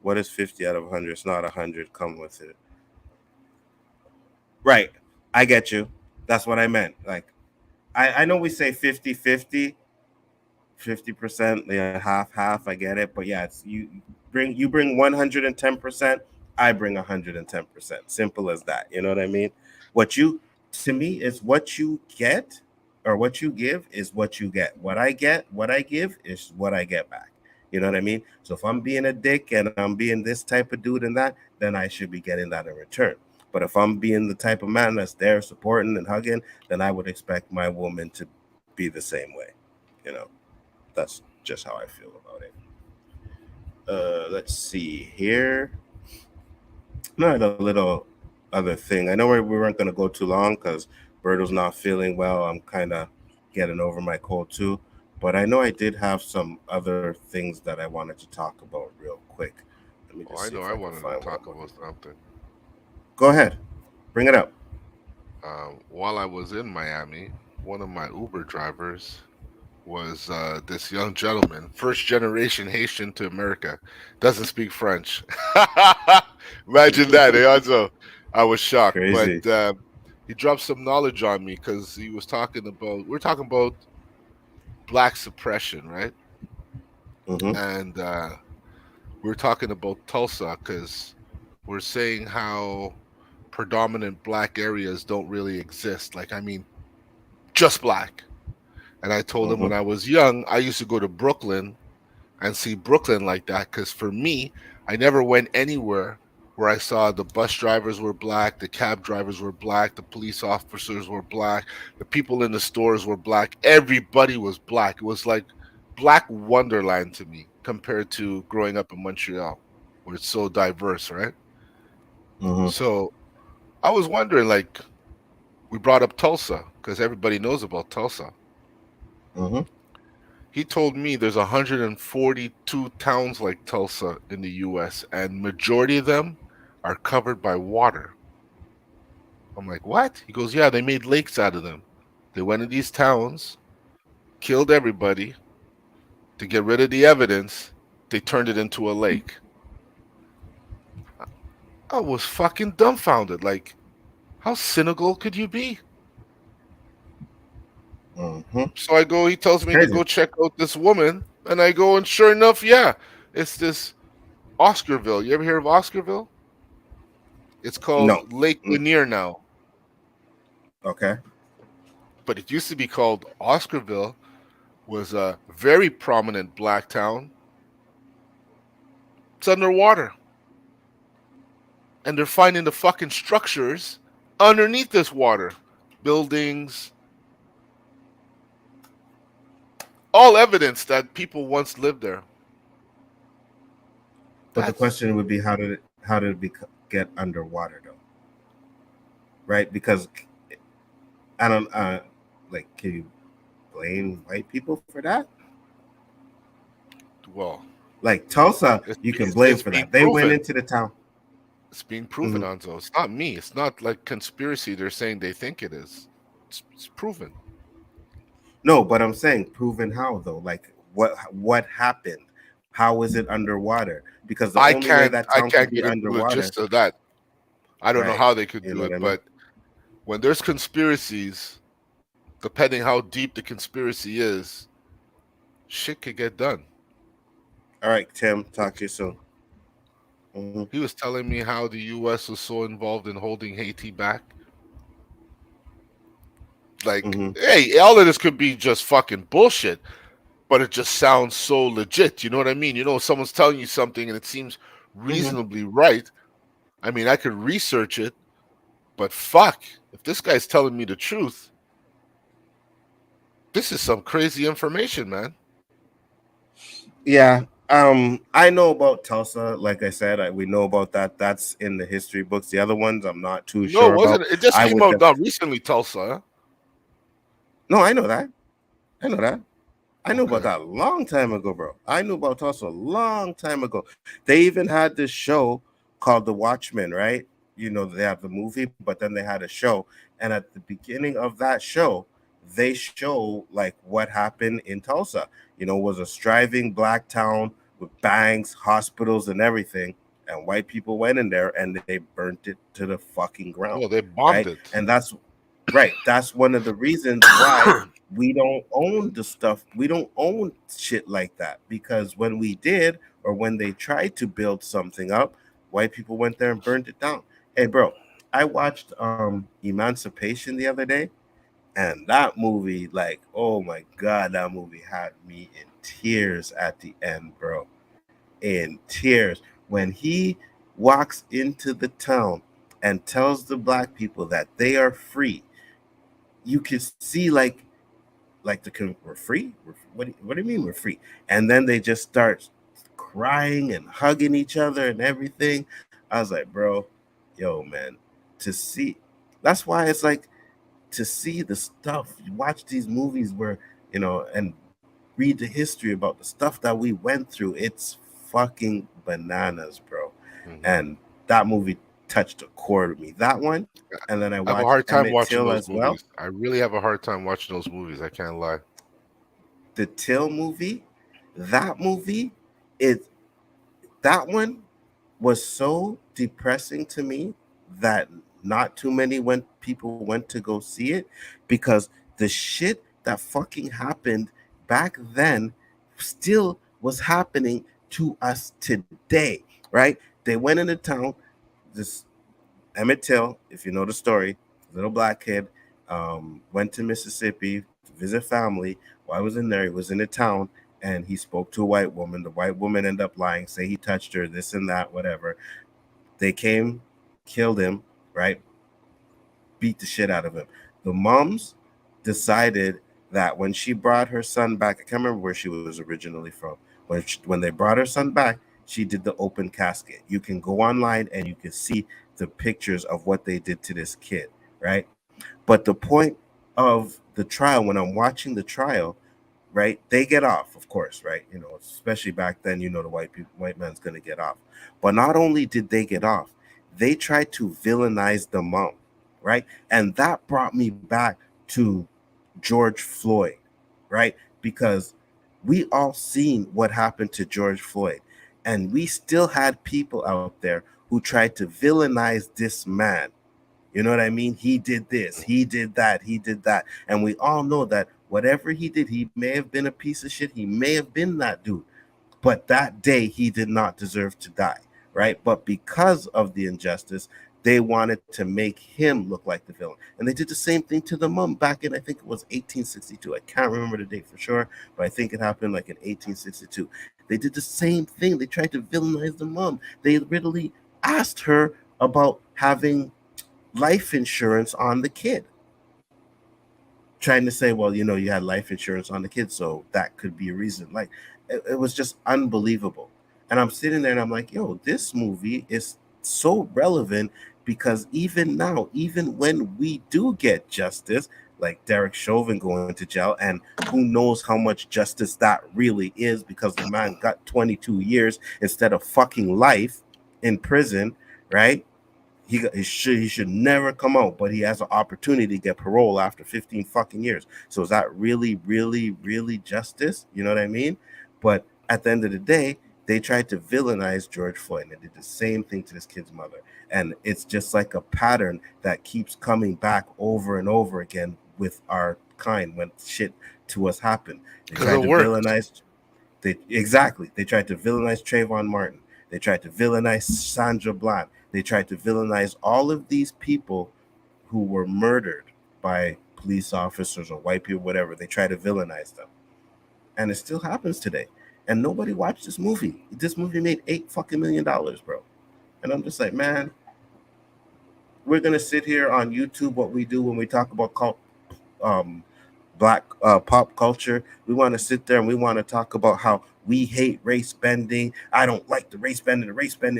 What is 50 out of 100? It's not 100. Come with it. Right. I get you. That's what I meant. Like, I know we say 50-50, 50%, yeah, half. I get it, but yeah, it's you bring 110%. I bring 110%. Simple as that. You know what I mean? What you to me is what you get, or what you give is what you get. What I give is what I get back. You know what I mean? So if I'm being a dick and I'm being this type of dude and that, then I should be getting that in return. But if I'm being the type of man that's there supporting and hugging, then I would expect my woman to be the same way. You know, that's just how I feel about it. Let's see here. Another little other thing. I know we weren't going to go too long because Berto's not feeling well. I'm kind of getting over my cold too. But I know I did have some other things that I wanted to talk about real quick. Let me just I see know if I I can wanted find to what talk I'm looking about for. something. Go ahead. Bring it up. While I was in Miami, one of my Uber drivers was this young gentleman, first generation Haitian to America, doesn't speak French. Imagine that, eh? Also, I was shocked, but Crazy. he dropped some knowledge on me because we're talking about black suppression, right? Mm-hmm. And we're talking about Tulsa because we're saying how predominant black areas don't really exist. Like, I mean, just black. And I told him Mm-hmm. when I was young, I used to go to Brooklyn and see Brooklyn like that. Because for me, I never went anywhere where I saw the bus drivers were black, the cab drivers were black, the police officers were black, the people in the stores were black. Everybody was black. It was like black wonderland to me compared to growing up in Montreal, where it's so diverse, right? Mm-hmm. So I was wondering, like, we brought up Tulsa because everybody knows about Tulsa. Mm-hmm. He told me there's 142 towns like Tulsa in the US and majority of them are covered by water. I'm like, "What?" He goes, "Yeah, they made lakes out of them. They went in these towns, killed everybody to get rid of the evidence. They turned it into a lake." I was fucking dumbfounded. Like, how cynical could you be? Mm-hmm. So I go, he tells me to Crazy. go check out this woman, and I go, and sure enough, yeah, it's this Oscarville. You ever hear of Oscarville? It's No. called Lake Mm. Lanier now, Okay. but it used to be called Oscarville. Was a very prominent black town. It's underwater, and they're finding the fucking structures underneath this water, buildings, all evidence that people once lived there. But the That's question would be, how did it get underwater though? Right? Because I don't like, can you blame white people for that? well, Like Tulsa, you can blame it's for being that. They went proven. into the town. It's being proven, Mhm. Anzo. It's not me. It's not like conspiracy. They're saying they think it is. It's proven. No, but I'm saying proven how though? Like what happened? How is it underwater? Because the only way that I town could can't be get into the underwater, gist of that. I don't know right? how they could You do know what it, I mean? but when there's conspiracies, depending how deep the conspiracy is, shit could get done. All right, Tim, talk Like, to you soon. Hmm. he was telling me how the US was so involved in holding Haiti back. Like, Hmm. hey, all of this could be just fucking bullshit, but it just sounds so legit. You know what I mean? You know, someone's telling you something and it seems Hmm. reasonably right. I mean, I could research it, but fuck, if this guy's telling me the truth, this is some crazy information, man. Yeah. I know about Tulsa. Like I said, we know about that. That's in the history books. The other ones, I'm not too No, sure it about. wasn't. It just I came would. out not recently, Tulsa. Huh? No, I know that. I know that. I knew about Okay. that a long time ago, bro. I knew about Tulsa a long time ago. They even had this show called The Watchmen, right? they have the movie, but then they had a show, and at the beginning of that show, they show like what happened in Tulsa. Was a striving black town with banks, hospitals, and everything. And white people went in there and they burnt it to the fucking ground, Oh, they bombed right? it. And that's right. That's one of the reasons why we don't own the stuff. We don't own shit like that, because when we did, or when they tried to build something up, white people went there and burned it down. Hey, bro, I watched Emancipation the other day, and that movie, like, oh my god, that movie had me in tears at the end, bro. In tears when he walks into the town and tells the black people that they are free. You can see we're free. What do you mean we're free? And then they just start crying and hugging each other and everything. I was like, bro, yo, man, to see. That's why it's like, to see the stuff. You watch these movies where and read the history about the stuff that we went through. It's fucking bananas, bro. Mm-hmm. And that movie touched a chord with me. That one, and then I I have a watched hard time Emmett watching Till those as well. movies. I really have a hard time watching those movies. I can't lie. The Till movie, that movie, it that one was so depressing to me that not too many people went to go see it, because the shit that fucking happened back then still was happening to us today, right? They went into town. This Emmett Till, if you know the story, little black kid, went to Mississippi to visit family. While I was in there, he was in the town, and he spoke to a white woman. The white woman ended up lying, say he touched her, this and that, whatever. They came, killed him, right? Beat the shit out of him. The moms decided that when she brought her son back, I can't remember where she was originally from. When they brought her son back, she did the open casket. You can go online and you can see the pictures of what they did to this kid, right? But the point of the trial, when I'm watching the trial, right, they get off, of course, right? Especially back then, the white man's gonna get off. But not only did they get off, they tried to villainize the mom, right? And that brought me back to George Floyd, right? Because we all seen what happened to George Floyd, and we still had people out there who tried to villainize this man. You know what I mean? He did this, he did that, he did that. And we all know that whatever he did, he may have been a piece of shit. He may have been that dude. But that day, he did not deserve to die, right? But because of the injustice, they wanted to make him look like the villain. And they did the same thing to the mom back in, I think it was 1862. I can't remember the date for sure, but I think it happened like in 1862. They did the same thing. They tried to villainize the mom. They literally asked her about having life insurance on the kid, trying to say, well, you had life insurance on the kid, so that could be a reason. Like, it was just unbelievable. And I'm sitting there and I'm like, yo, this movie is so relevant, because even now, even when we do get justice, like Derek Chauvin going to jail, and who knows how much justice that really is, because the man got 22 years instead of fucking life in prison, right? He should never come out, but he has an opportunity to get parole after 15 fucking years. So is that really, really, really justice? You know what I mean? But at the end of the day, they tried to villainize George Floyd, and they did the same thing to this kid's mother. And it's just like a pattern that keeps coming back over and over again with our kind when shit to us happen. They Because tried it to worked. villainize. They tried to villainize Trayvon Martin. They tried to villainize Sandra Bland. They tried to villainize all of these people who were murdered by police officers or white people, whatever. They try to villainize them. And it still happens today. And nobody watched this movie. This movie made $8 fucking million, bro. And I'm just like, man, we're gonna sit here on YouTube, what we do when we talk about um, black pop culture. We want to sit there and we want to talk about how we hate race bending. I don't like the race bending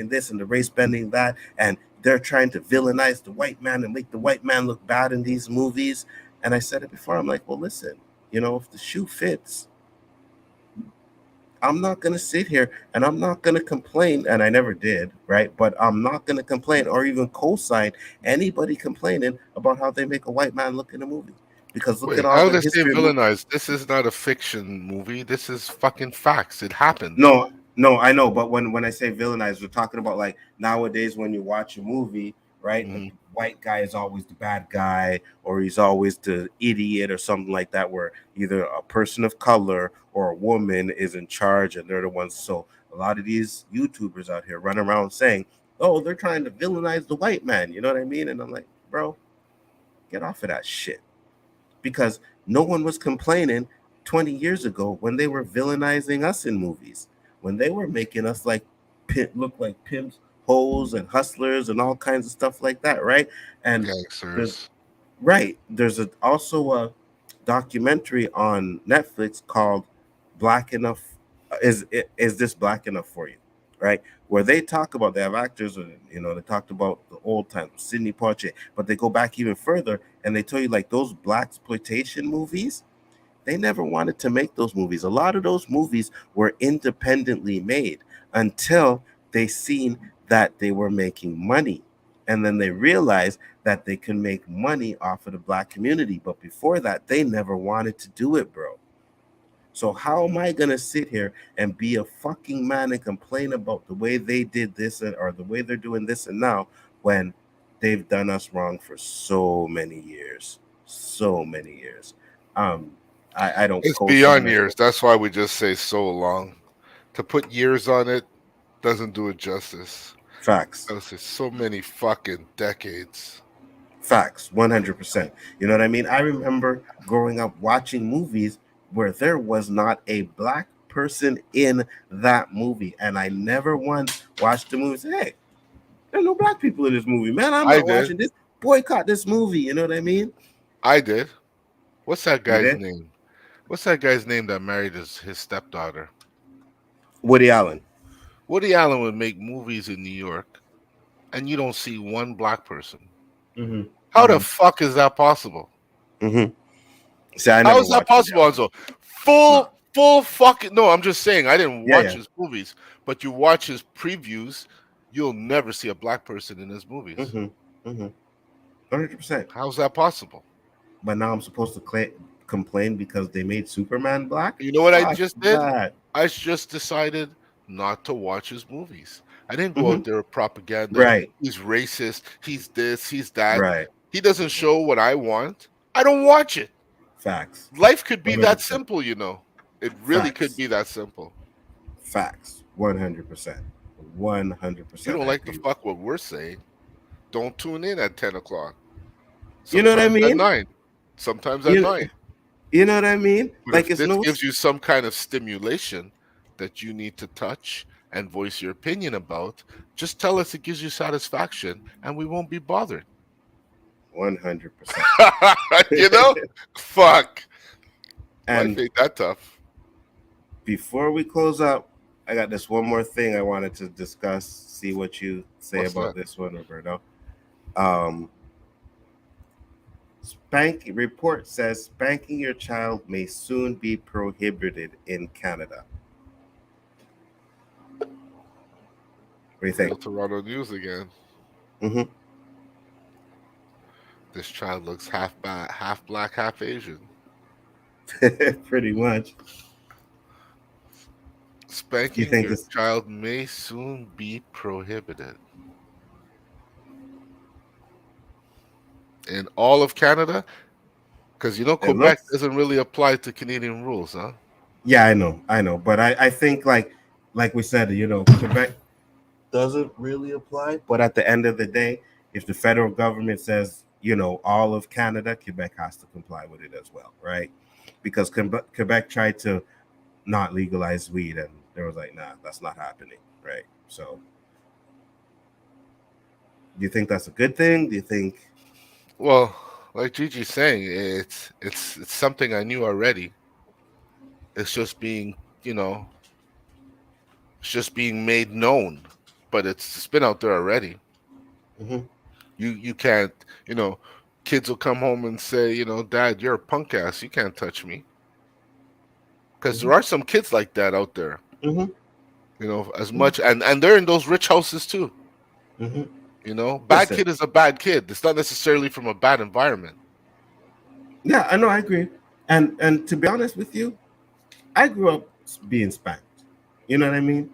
this and the race bending that. And they're trying to villainize the white man and make the white man look bad in these movies. And I said it before. I'm like, well, listen, if the shoe fits, I'm not going to sit here and I'm not going to complain, and I never did, right? But I'm not going to complain or even co-sign anybody complaining about how they make a white man look in a movie, because look Wait, at all how the they say history of movies. villainized? This is not a fiction movie. This is fucking facts. It happened. No, no, I know, but when I say villainized, we're talking about like nowadays when you watch a movie, right? The Hmm. white guy is always the bad guy, or he's always the idiot, or something like that, where either a person of color or a woman is in charge, and they're the ones. So a lot of these YouTubers out here run around saying, "Oh, they're trying to villainize the white man." You know what I mean? And I'm like, bro, get off of that shit, because no one was complaining 20 years ago when they were villainizing us in movies, when they were making us like look like pimps, hoes, and hustlers and all kinds of stuff like that, right? And there's Gangsters. there's also a documentary on Netflix called Black Enough. Is this black enough for you? Right, where they talk about, they have actors, they talked about the old times, Sidney Poitier, but they go back even further and they tell you like those black exploitation movies, they never wanted to make those movies. A lot of those movies were independently made until they seen that they were making money. And then they realized that they can make money off of the black community. But before that, they never wanted to do it, bro. So how am I gonna sit here and be a fucking man and complain about the way they did this or the way they're doing this and now, when they've done us wrong for so many years. Um, I don't It's co-sign beyond it. years. That's why we just say so long. To put years on it doesn't do it justice. Facts, Gotta say so many fucking decades. facts, 100%. You know what I mean? I remember growing up watching movies where there was not a black person in that movie, and I never once watched the movie and say, "Hey, there's no black people in this movie, man. I'm I not did. watching this. Boycott this movie." You know what I mean? I did. What's that You guy's did? name? What's that guy's name that married his stepdaughter? Woody Allen. Woody Allen would make movies in New York, and you don't see one black person. Mm-hmm. How the Mm-hmm. fuck is that possible? Mm-hmm. See, I How never is that watched Woody possible, Allen. Anzo? No. Full fucking no. I'm just saying I didn't Yeah, watch yeah. his movies, but you watch his previews, you'll never see a black person in his movies. Mm-hmm. Mm-hmm. 100%. How's that possible? But now I'm supposed to complain because they made Superman black? You know what I Fuck just did? that. I just decided not to watch his movies. I didn't go Mm-hmm. out there with propaganda. Right. He's racist. He's this. He's that. Right. He doesn't show what I want. I don't watch it. Facts. Life could be that 100%. simple, you know. It really could Facts. be that simple. Facts. 100%. You 100%. don't I like to agree with fuck what we're saying. Don't tune in at 10 o'clock. you. You know what I Sometimes at mean? 9. Sometimes at You 9. you know what I mean? But Like if it's this no. gives you some kind of stimulation that you need to touch and voice your opinion about, just tell us it gives you satisfaction and we won't be bothered. 100%. You know? Fuck. Life And ain't that tough. before we close up, I got this one more thing I wanted to discuss. See what you say What's that? about this one, Roberto. Um, report says spanking your child may soon be prohibited in Canada. What do you El think? Toronto News again. Mm-hmm. This child looks half black, half Asian. Pretty much. You Spanking think your this? child may soon be prohibited. In all of Canada? Because you know It Quebec looks. doesn't really apply to Canadian rules, huh? Yeah, I know, but I think like we said, Quebec doesn't really apply. But at the end of the day, if the federal government says, all of Canada, Quebec has to comply with it as well, right? Because Quebec tried to not legalize weed, and there was like, nah, that's not happening, right? So, do you think that's a good thing? Do you think? Well, like Gigi's saying, it's something I knew already. It's just being, you know, it's just being made known, but it's been out there already. Mhm, You can't, you know, kids will come home and say, Dad, you're a punk ass. You can't touch me. Because mhm, there are some kids like that out there. Mm-hmm. You know, as much and they're in those rich houses too. Mm-hmm. You know, bad Listen, kid is a bad kid. It's not necessarily from a bad environment. yeah, I know, I agree. And to be honest with you, I grew up being spanked. You know what I mean?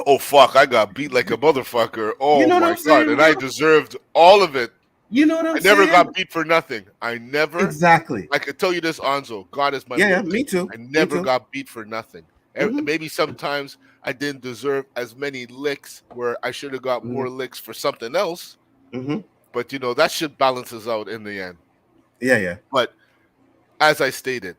Oh fuck, I got beat like a motherfucker. You Oh know what my I'm god, saying, and I bro? deserved all of it. You know what I I'm never saying? got beat for nothing. Exactly. I could tell you this, Anzo. God is my Yeah, yeah, witness. me too. I Me never too. got beat for nothing. Mm-hmm. Maybe sometimes I didn't deserve as many licks where I should have got Mm-hmm. more licks for something else. Mm-hmm. But you know, that shit balances out in the end. Yeah, yeah. But as I stated,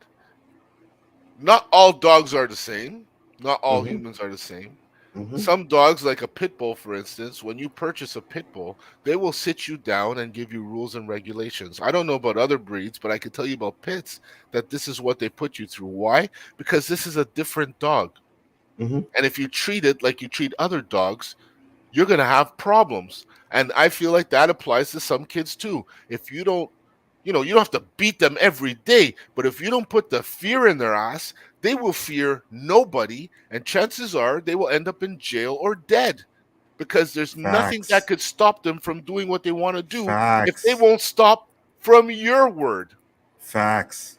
not all dogs are the same. Not all Mm-hmm. humans are the same. Mm-hmm. Some dogs, like a pit bull, for instance, when you purchase a pit bull, they will sit you down and give you rules and regulations. I don't know about other breeds, but I can tell you about pits that this is what they put you through. Why? Because this is a different dog. Mm-hmm. And if you treat it like you treat other dogs, you're going to have problems. And I feel like that applies to some kids too. If you don't, you don't have to beat them every day, but if you don't put the fear in their ass, they will fear nobody. And chances are they will end up in jail or dead because there's nothing that Facts. could stop them from doing what they want to do if they Facts. won't stop from your word. Facts.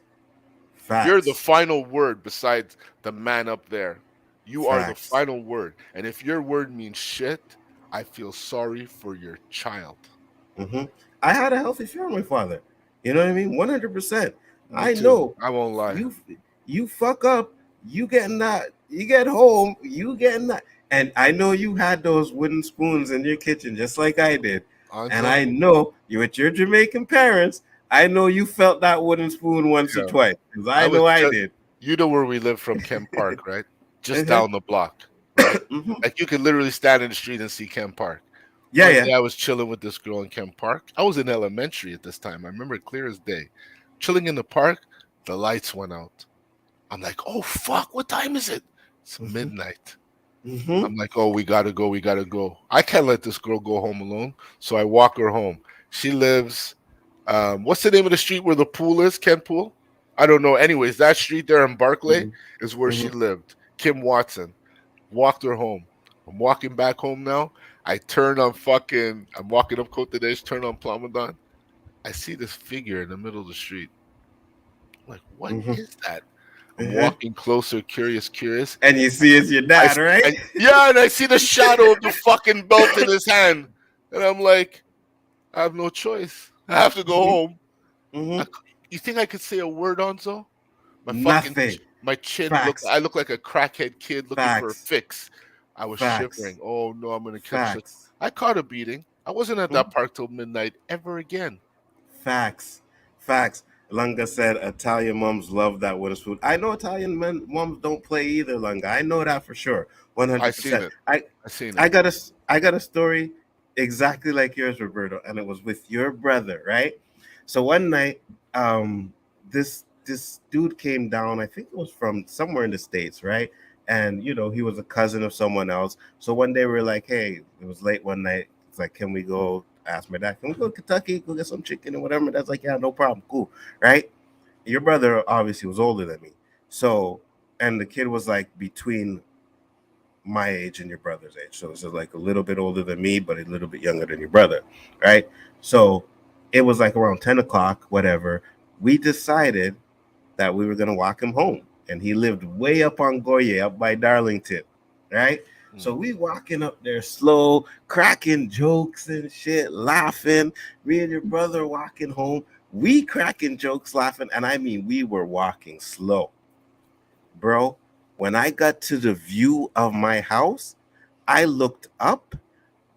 You're the Facts. final word besides the man up there. You are the Facts. final word. And if your word means shit, I feel sorry for your child. Mm-hmm. I had a healthy fear of my father. You know what I mean? 100%. Me I too. know I won't lie. you fuck up, you getting that, you get home, you getting that. And I know you had those wooden spoons in your kitchen just like I did. And Anzo? I know you with your Jamaican parents, I know you felt that wooden spoon once or Yeah. twice. Because I I was know I just, did. you know where we live from, Kemp Park, right? Just Uh-huh. down the block, right? Mm-hmm. Like you could literally stand in the street and see Kemp Park. Yeah, One yeah. day I was chilling with this girl in Kemp Park. I was in elementary at this time. I remember it clear as day. Chilling in the park, the lights went out. I'm like, oh fuck, what time is it? It's Mm-hmm. midnight. Mm-hmm. I'm like, oh, we gotta go, we gotta go. I can't let this girl go home alone, so I walk her home. She lives, what's the name of the street where the pool is? Kent Pool? I don't know. Anyways, that street there in Barclay is where she Mm-hmm. lived. Kim Watson. Walked her home. I'm walking back home now. I'm walking up Cote d'Ivoire, turn on Plamadan. I see this figure in the middle of the street. I'm like, what Mm-hmm. is that? I'm Uh-huh. walking closer, curious. And you see it's your dad, right? And I see the shadow of the fucking belt in his hand, and I'm like, I have no choice. I have to go Mm-hmm. home. Mm-hmm. You think I could say a word, Onzo? Nothing. My chin look. Facts. I look like a crackhead kid looking for a Facts. fix. I was Facts. shivering. Oh no, I'm gonna catch this. Facts. I caught a beating. I wasn't at Mhm. that park till midnight ever again. Facts. Facts. Lunga said Italian moms love that with food. I know Italian moms don't play either, Lunga. I know that for sure. I seen 100%. it. I seen it. I got a story exactly like yours, Roberto, and it was with your brother, right? So one night, this dude came down. I think it was from somewhere in the States, right? And he was a cousin of someone else. So one day we were like, hey, it was late one night. It's like, can we go? Ask my dad, can we go to Kentucky, go get some chicken and whatever? My dad's like, yeah, no problem, cool, right? Your brother obviously was older than me, so and the kid was like between my age and your brother's age. So it's like a little bit older than me, but a little bit younger than your brother, right? So it was like around 10 o'clock, whatever. We decided that we were going to walk him home. And he lived way up on Goye, up by Darlington, right? So we walking up there slow, cracking jokes and shit, laughing. Me and your brother walking home. We cracking jokes, laughing. And I mean, we were walking slow. Bro, when I got to the view of my house, I looked up.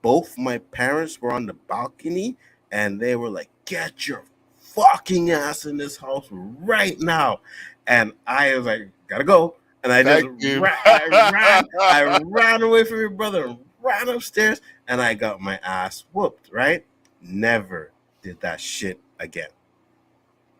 Both my parents were on the balcony and they were like, get your fucking ass in this house right now. And I was like, gotta go. And I just Thank you. I ran away from your brother and ran upstairs and I got my ass whooped, right? Never did that shit again.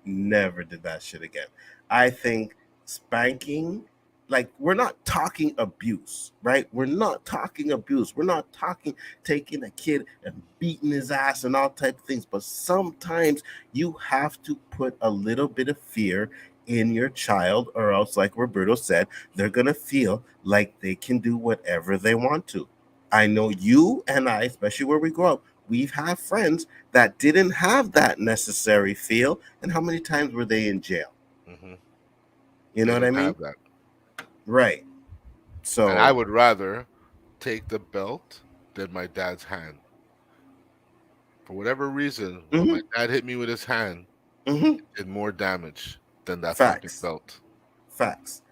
Never did that shit again. I think spanking, like, we're not talking abuse, right? We're not talking abuse. We're not talking taking a kid and beating his ass and all type of things. But sometimes you have to put a little bit of fear in your child, or else, like Roberto said, they're going to feel like they can do whatever they want to. I know you and I, especially where we grow up, we've had friends that didn't have that necessary feel. And how many times were they in jail? Mm-hmm. You know They what I didn't mean? have that. Right. And I So, would rather take the belt than my dad's hand. For whatever reason, when my mhm, dad hit me with his hand, mhm, it did more damage than that fucking facts. belt. Facts.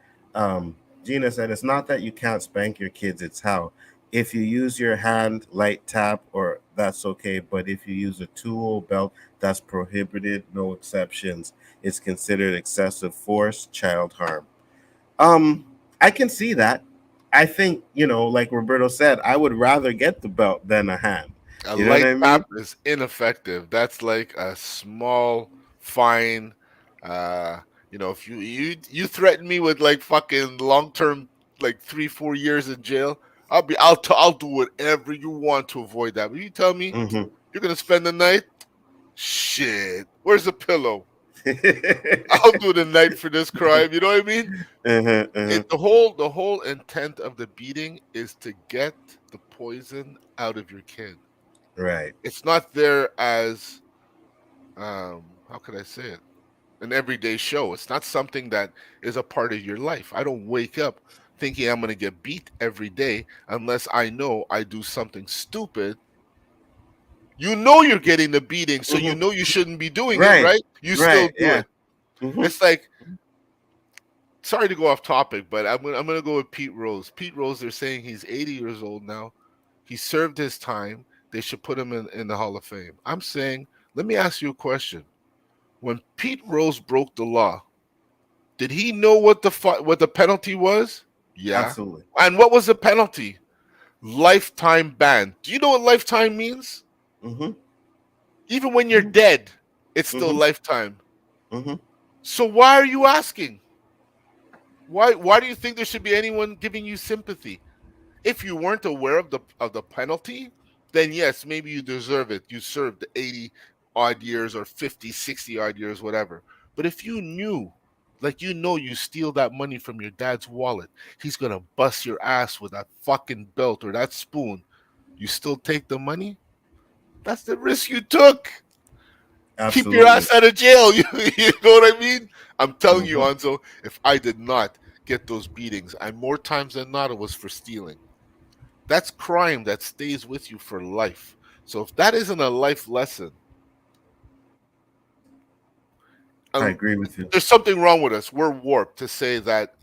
Gina said it's not that you can't spank your kids, it's how. If you use your hand, light tap, or that's okay. But if you use a tool belt, that's prohibited, no exceptions. It's considered excessive force, child harm. I can see that. I think, like Roberto said, I would rather get the belt than a hand. A You know what light I tap mean? is ineffective. That's like a small fine. Uh, if you threaten me with like fucking long term, like 3-4 years in jail, I'll do whatever you want to avoid that. But you tell me Mm-hmm. you're gonna spend the night, shit. Where's the pillow? I'll do the night for this crime. You know what I mean? Uh-huh, uh-huh. The whole intent of the beating is to get the poison out of your kid. Right. It's not there as how could I say it? An everyday show. It's not something that is a part of your life. I don't wake up thinking I'm going to get beat every day unless I know I do something stupid. You know you're getting the beating, so you Mm-hmm. know you shouldn't be doing it, Right. right? You still Right. do Yeah. it. Mm-hmm. It's like, sorry to go off topic, but I'm gonna go with Pete Rose. Pete Rose, they're saying he's 80 years old now. He served his time. They should put him in the Hall of Fame. I'm saying, let me ask you a question. When Pete Rose broke the law, did he know what the penalty was? Yeah. Absolutely. And what was the penalty? Lifetime ban. Do you know what lifetime means? Mm-hmm. Even when you're Mm-hmm. dead, it's still Mm-hmm. lifetime. Mm-hmm. So why are you asking? Why do you think there should be anyone giving you sympathy? If you weren't aware of the penalty, then yes, maybe you deserve it. You served 80 odd years or 50, 60 odd years, whatever. But if you knew, like you steal that money from your dad's wallet, he's gonna bust your ass with that fucking belt or that spoon. You still take the money? That's the risk you took. Keep your Absolutely. ass out of jail. You know what I mean? I'm telling you, Mm-hmm. Anzo, if I did not get those beatings, and more times than not, it was for stealing. That's crime that stays with you for life. So if that isn't a life lesson, I um, agree with you. there's something wrong with us. We're warped to say that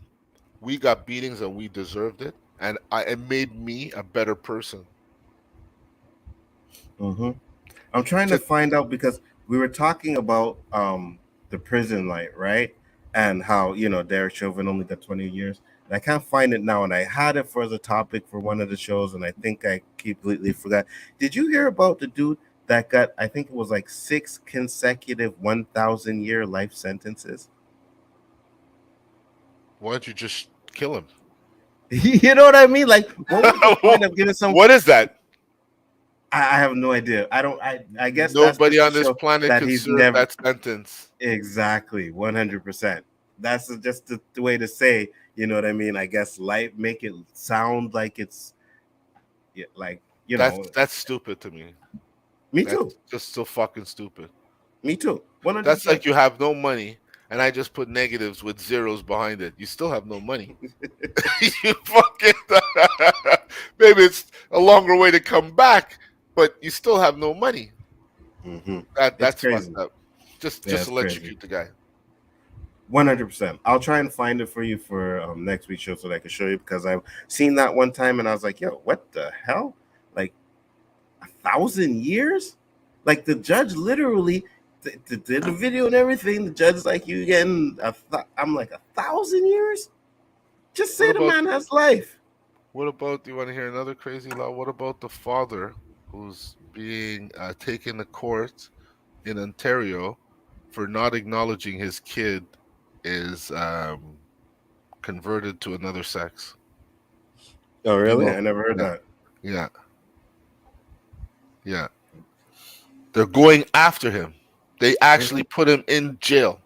we got beatings and we deserved it, and it made me a better person. Mm-hmm. I'm trying to To, find out because we were talking about the prison light, right? And how, Derek Chauvin only got 20 years. And I can't find it now. And I had it for the topic for one of the shows, and I think I completely forgot. Did you hear about the dude that got, I think it was like 6 consecutive 1,000-year life sentences? why don't you just kill him? You know what I mean? Like, what was the point of giving some? What is that? I have no idea. I don't. I guess that's Nobody just to on this show planet that could he's serve never that sentence. exactly 100%. That's just the way to say. You know what I mean? I guess life make it sound like it's yeah, like That's stupid to me. Me That's too. just so fucking stupid. Me too. one hundred That's like percent. you have no money, and I just put negatives with zeros behind it. You still have no money. You fucking maybe it's a longer way to come back, but you still have no money. Mm-hmm. It's That's fucked crazy. up. Yeah, Just it's crazy. electrocute the guy. 100%. I'll try and find it for you for next week's show so that I can show you because I've seen that one time and I was like, yo, what the hell? Like 1,000 years? Like the judge literally did the video and everything. The judge's like, you getting I'm like 1,000 years? Just What say the about man has life. do you want to hear another crazy law? What about the father who's being taken to court in Ontario for not acknowledging his kid is converted to another sex? Oh, You really? know, I never heard yeah, that. yeah, yeah. They're going after him. They actually Mhm. put him in jail.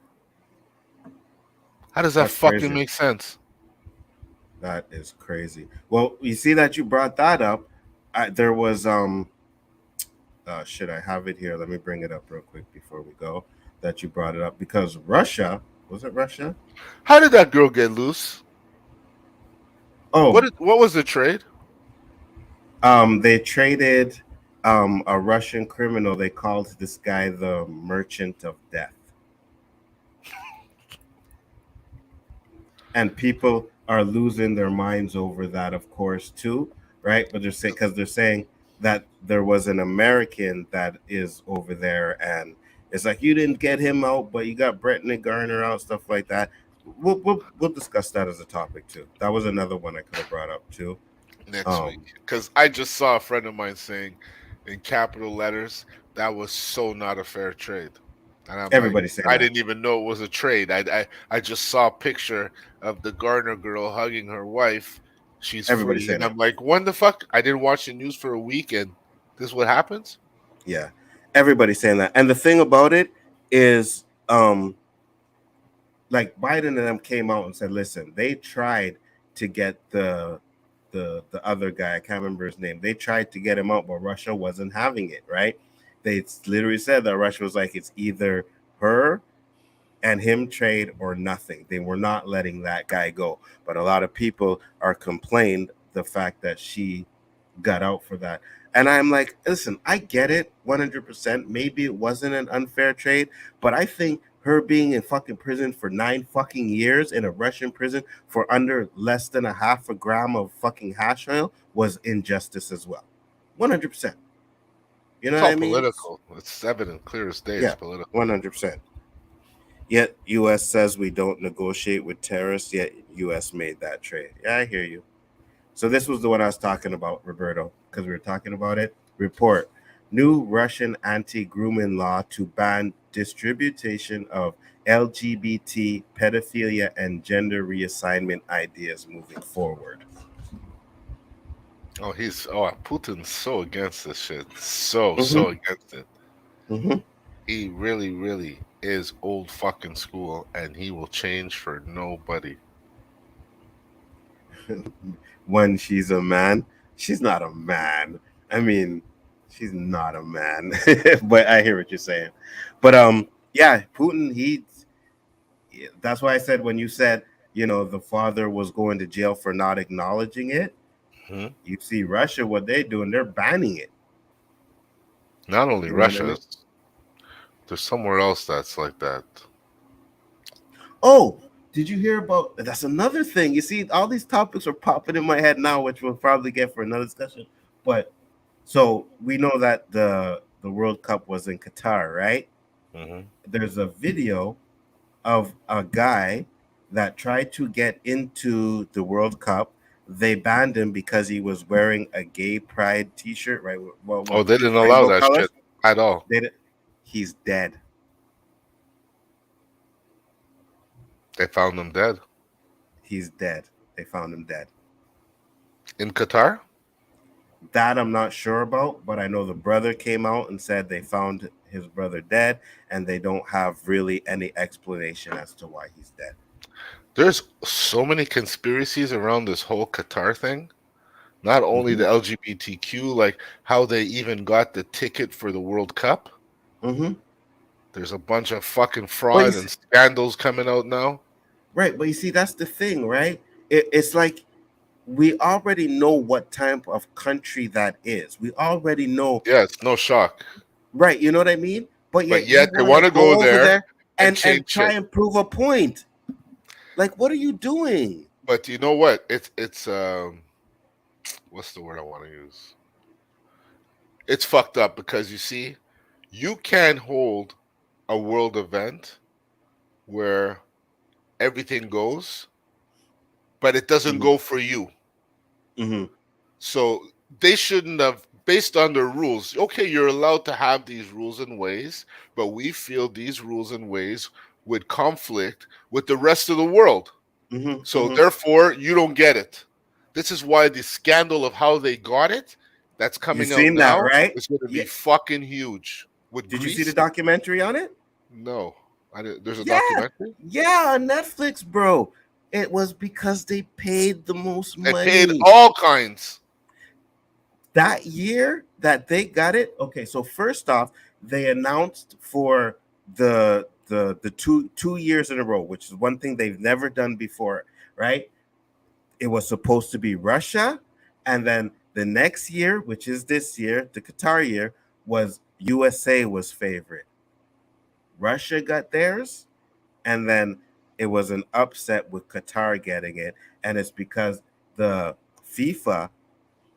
How does that That's fucking crazy. make sense? That is crazy. Well, you see that you brought that up. There was shit. I have it here. Let me bring it up real quick before we go. That you brought it up because Russia, was it Russia? How did that girl get loose? Oh, What was the trade? they traded a Russian criminal. They called this guy the Merchant of Death. And people are losing their minds over that, of course, too, right? But they're saying because they're saying that there was an American that is over there, and it's like you didn't get him out, but you got Brittany Garner out, stuff like that. We'll discuss that as a topic too. That was another one I could have brought up too. Next week, Um, because I just saw a friend of mine saying in capital letters that was so not a fair trade, and I'm like, Everybody's saying I that. didn't even know it was a trade. I just saw a picture of the Garner girl hugging her wife. She's Everybody's free, saying and that. I'm like, when the fuck? I didn't watch the news for a week, and this is what happens. Yeah, everybody's saying that. And the thing about it is, like Biden and them came out and said, listen, they tried to get the other guy, I can't remember his name. They tried to get him out, but Russia wasn't having it, right? They literally said that Russia was like, it's either her and him trade or nothing. They were not letting that guy go. But a lot of people are complained the fact that she got out for that. And I'm like, listen, I get it 100%. Maybe it wasn't an unfair trade, but I think her being in fucking prison for 9 fucking years in a Russian prison for under less than a half a gram of fucking hash oil was injustice as well. 100%. You know It's what all I mean? political. It's evident, clear as day. It's Yeah, political. 100%. Yet US says we don't negotiate with terrorists, yet US made that trade. Yeah, I hear you. So this was the one I was talking about, Roberto, because we were talking about it. Report: new Russian anti-grooming law to ban distribution of LGBT, pedophilia, and gender reassignment ideas moving forward. Oh, Putin's so against this shit. So Mm-hmm. against it. Mm-hmm. He really, really is old fucking school, and he will change for nobody. When she's a man, she's not a man. I mean, she's not a man. But I hear what you're saying. But yeah, Putin, that's why I said when you said, the father was going to jail for not acknowledging it, Hmm? you see Russia, what they're doing, they're banning it. Not only You know what I Russia, mean? there's somewhere else that's like that. Oh, did you hear about that's another thing? You see, all these topics are popping in my head now, which we'll probably get for another discussion. But so we know that the World Cup was in Qatar, right? Hmm. There's a video of a guy that tried to get into the World Cup. They banned him because he was wearing a gay pride T-shirt, right? Oh, What they didn't allow rainbow that shit colors? at all. He's dead. They found him dead He's dead. They found him dead. in Qatar. That I'm not sure about, but I know the brother came out and said they found his brother dead, and they don't have really any explanation as to why he's dead. There's so many conspiracies around this whole Qatar thing. Not only Mm-hmm. the LGBTQ, like how they even got the ticket for the World Cup. Mm-hmm. There's a bunch of fucking But fraud and scandals coming out now. right, but you see, that's the thing, right? It's like we already know what type of country that is. We already know, Yeah, it's no shock. right? You know what I mean? But But yet you yet they want to want to go go over there there and and change try shit. and prove a point. Like, what are you doing? But you know what? It's what's the word I want to use? It's fucked up because you see, you can hold a world event where everything goes, but it doesn't Mm-hmm. go for you. Mm-hmm. So they shouldn't have, based on the rules. Okay, you're allowed to have these rules and ways, but we feel these rules and ways would conflict with the rest of the world. Mm-hmm. So Mm-hmm. therefore, you don't get it. This is why the scandal of how they got it that's You coming out seen that, now right? is going to Yeah. be fucking huge. With Did you see the Greece? documentary on it? No. There's a Yeah, documentary. yeah, on Netflix, bro. It was because they paid the most They paid money all kinds. that year that they got it. Okay, so first off, they announced for the two years in a row, which is one thing they've never done before, right? It was supposed to be Russia, and then the next year, which is this year, the Qatar year, was USA was favorite. Russia got theirs, and then it was an upset with Qatar getting it, and it's because the FIFA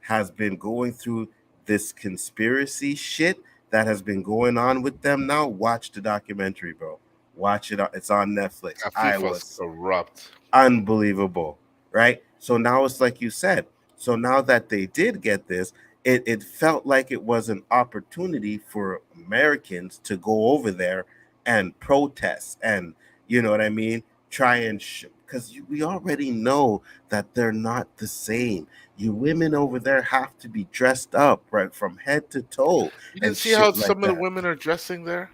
has been going through this conspiracy shit that has been going on with them now. Watch the documentary, bro. Watch it. It's on Netflix. I FIFA's was corrupt. unbelievable, right? So now it's like you said. So now that they did get this, it felt like it was an opportunity for Americans to go over there and protest and, you know what I mean, try and because we already know that they're not the same. You women over there have to be dressed up right from head to toe You didn't and see how shit like some of the that. women are dressing there?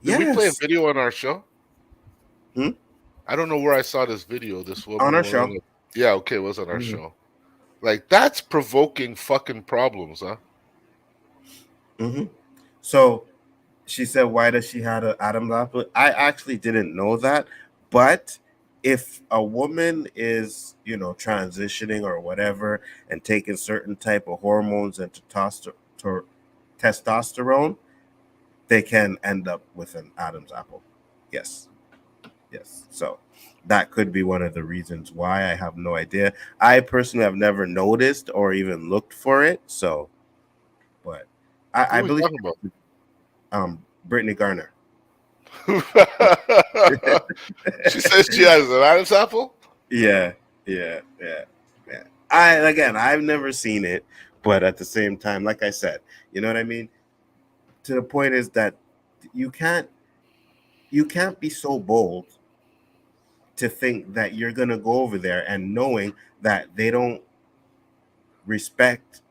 Did we play a Yes. video on our show? Hmm? I don't know where I saw this video. This On woman our wearing show. it. Yeah, okay, it was on our Hmm. show. Like that's provoking fucking problems, huh? Hmm. So she said, "Why does she have an Adam's apple?" I actually didn't know that, but if a woman is, transitioning or whatever and taking certain type of hormones and testosterone, they can end up with an Adam's apple. Yes, yes. So that could be one of the reasons why. I have no idea. I personally have never noticed or even looked for it. So, but Who I are we believe talking about? Brittany Garner. She says she has an Adam's apple. Yeah, yeah. I've never seen it, but at the same time, like I said, you know what I mean? To the point is that you can't you can't be so bold to think that you're gonna go over there and knowing that they don't respect,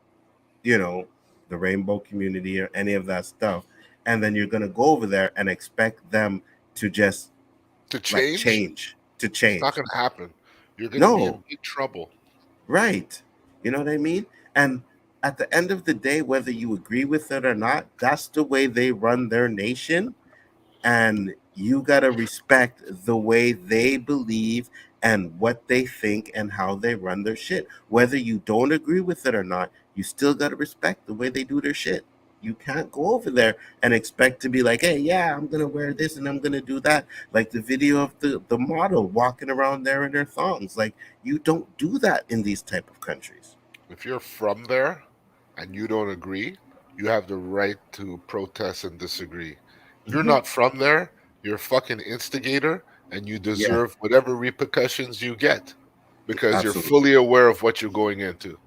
you know, the rainbow community or any of that stuff, and then you're gonna go over there and expect them to just To like change? to It's not change. gonna happen. You're gonna be No, in big trouble. right. You know what I mean? And at the end of the day, whether you agree with it or not, that's the way they run their nation. And you got to respect the way they believe and what they think and how they run their shit. Whether you don't agree with it or not, you still got to respect the way they do their shit. You can't go over there and expect to be like, hey, yeah, I'm going to wear this and I'm going to do that. Like the video of the model walking around there in their thongs. Like, you don't do that in these type of countries. If you're from there and you don't agree, you have the right to protest and disagree. If you're Hmm. not from there, you're a fucking instigator and you Yeah, deserve whatever repercussions you get because you're absolutely. fully aware of what you're going into.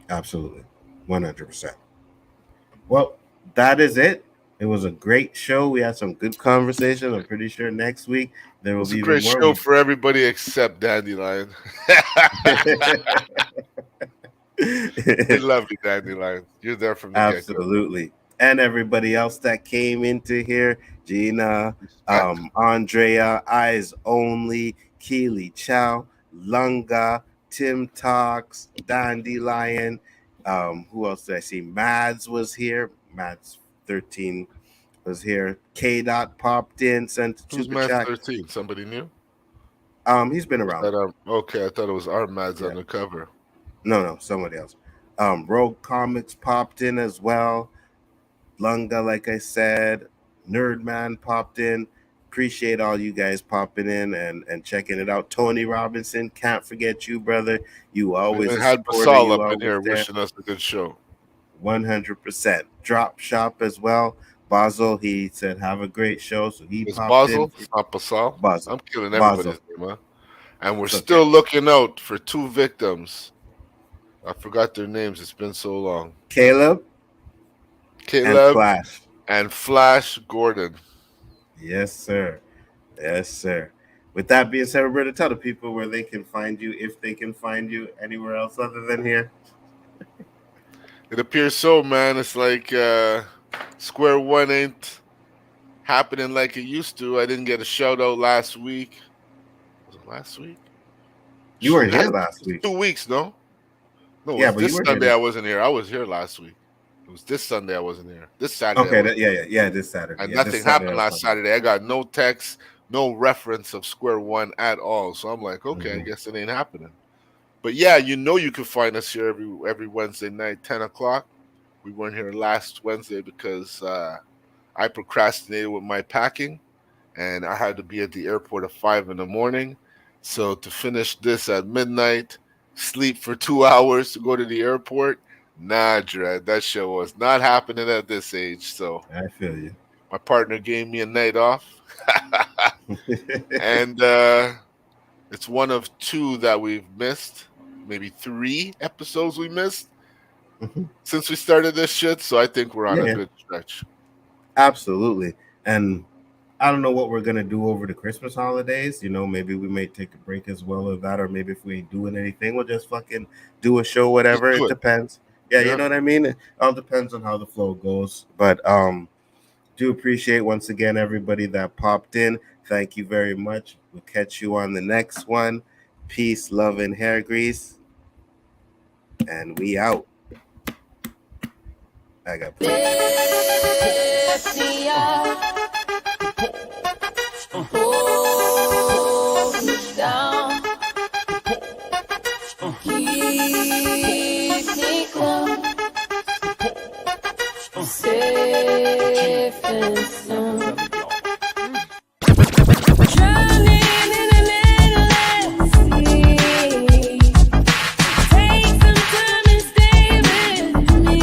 Absolutely. 100%. Well, that is it. It was a great show. We had some good conversation. I'm pretty sure next week there It will was a be even great more. show for everybody except Dandelion. We love you, Dandelion. You're there from the get go. Absolutely. And everybody else that came into here, Gina, Respect. Andrea, Eyes Only, Keely Chow, Lunga, Tim Talks, Dandelion. Who else did I see? Mads was here. Mads 13 was here. K-Dot popped in, sent a Who's super Mads chat. 13? Somebody new? He's been Was around. that okay, I thought it was our Mads Yeah. on the cover. No, somebody else. Rogue Comics popped in as well. Lunga, like I said, Nerdman popped in. Appreciate all you guys popping in and checking it out. Tony Robinson, can't forget you, brother. You We always even a had supporter. Basal You up in always here there. wishing us a good show. 100%. Drop shop as well. Basil, he said, have a great show. So he It's popped in. Basel, it's not Basal. Basil. I'm killing Basil. everybody's name, huh? And we're It's okay. still looking out for two victims. I forgot their names. It's been so long. Caleb and Caleb Flash. and Flash Gordon. Yes, sir. Yes, sir. With that being said, Roberta, tell the people where they can find you, if they can find you anywhere else other than here. It appears so, man. It's like Square One ain't happening like it used to. I didn't get a shout out last week. Was it last week? You weren't here last week. 2 weeks, no? No, it Yeah, was but you this were Sunday here. I wasn't here. I was here last week. It was this Sunday I wasn't here. This Saturday. Okay, yeah, this Saturday. And yeah, nothing this Saturday happened last Saturday. I got no text, no reference of square one at all. So I'm like, okay, I guess it ain't happening. But yeah, you can find us here every Wednesday night, 10 o'clock. We weren't here last Wednesday because I procrastinated with my packing, and I had to be at the airport at 5 a.m. So to finish this at midnight, sleep for 2 hours to go to the airport, nah, Dread, that show was not happening at this age. So I feel you. My partner gave me a night off, and it's one of 2 that we've missed, maybe 3 episodes we missed since we started this shit. So I think we're on a good stretch. Absolutely. And I don't know what we're going to do over the Christmas holidays. You know, maybe we may take a break as well as that, or maybe if we ain't doing anything, we'll just fucking do a show, whatever. It depends. Yeah, you know what I mean? It all depends on how the flow goes. But do appreciate once again everybody that popped in. Thank you very much. We'll catch you on the next one. Peace, love, and hair grease. And we out. I got Lift me up, hold me down, keep me close, safe and sound. Drowning in an endless sea. Take some time and stay with me.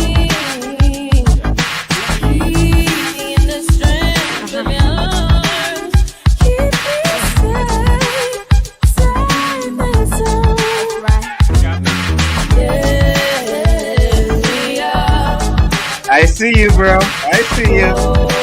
Keep me in the strength of your arms. Keep me safe and sound. Yeah, we are. I see you, bro. I see you.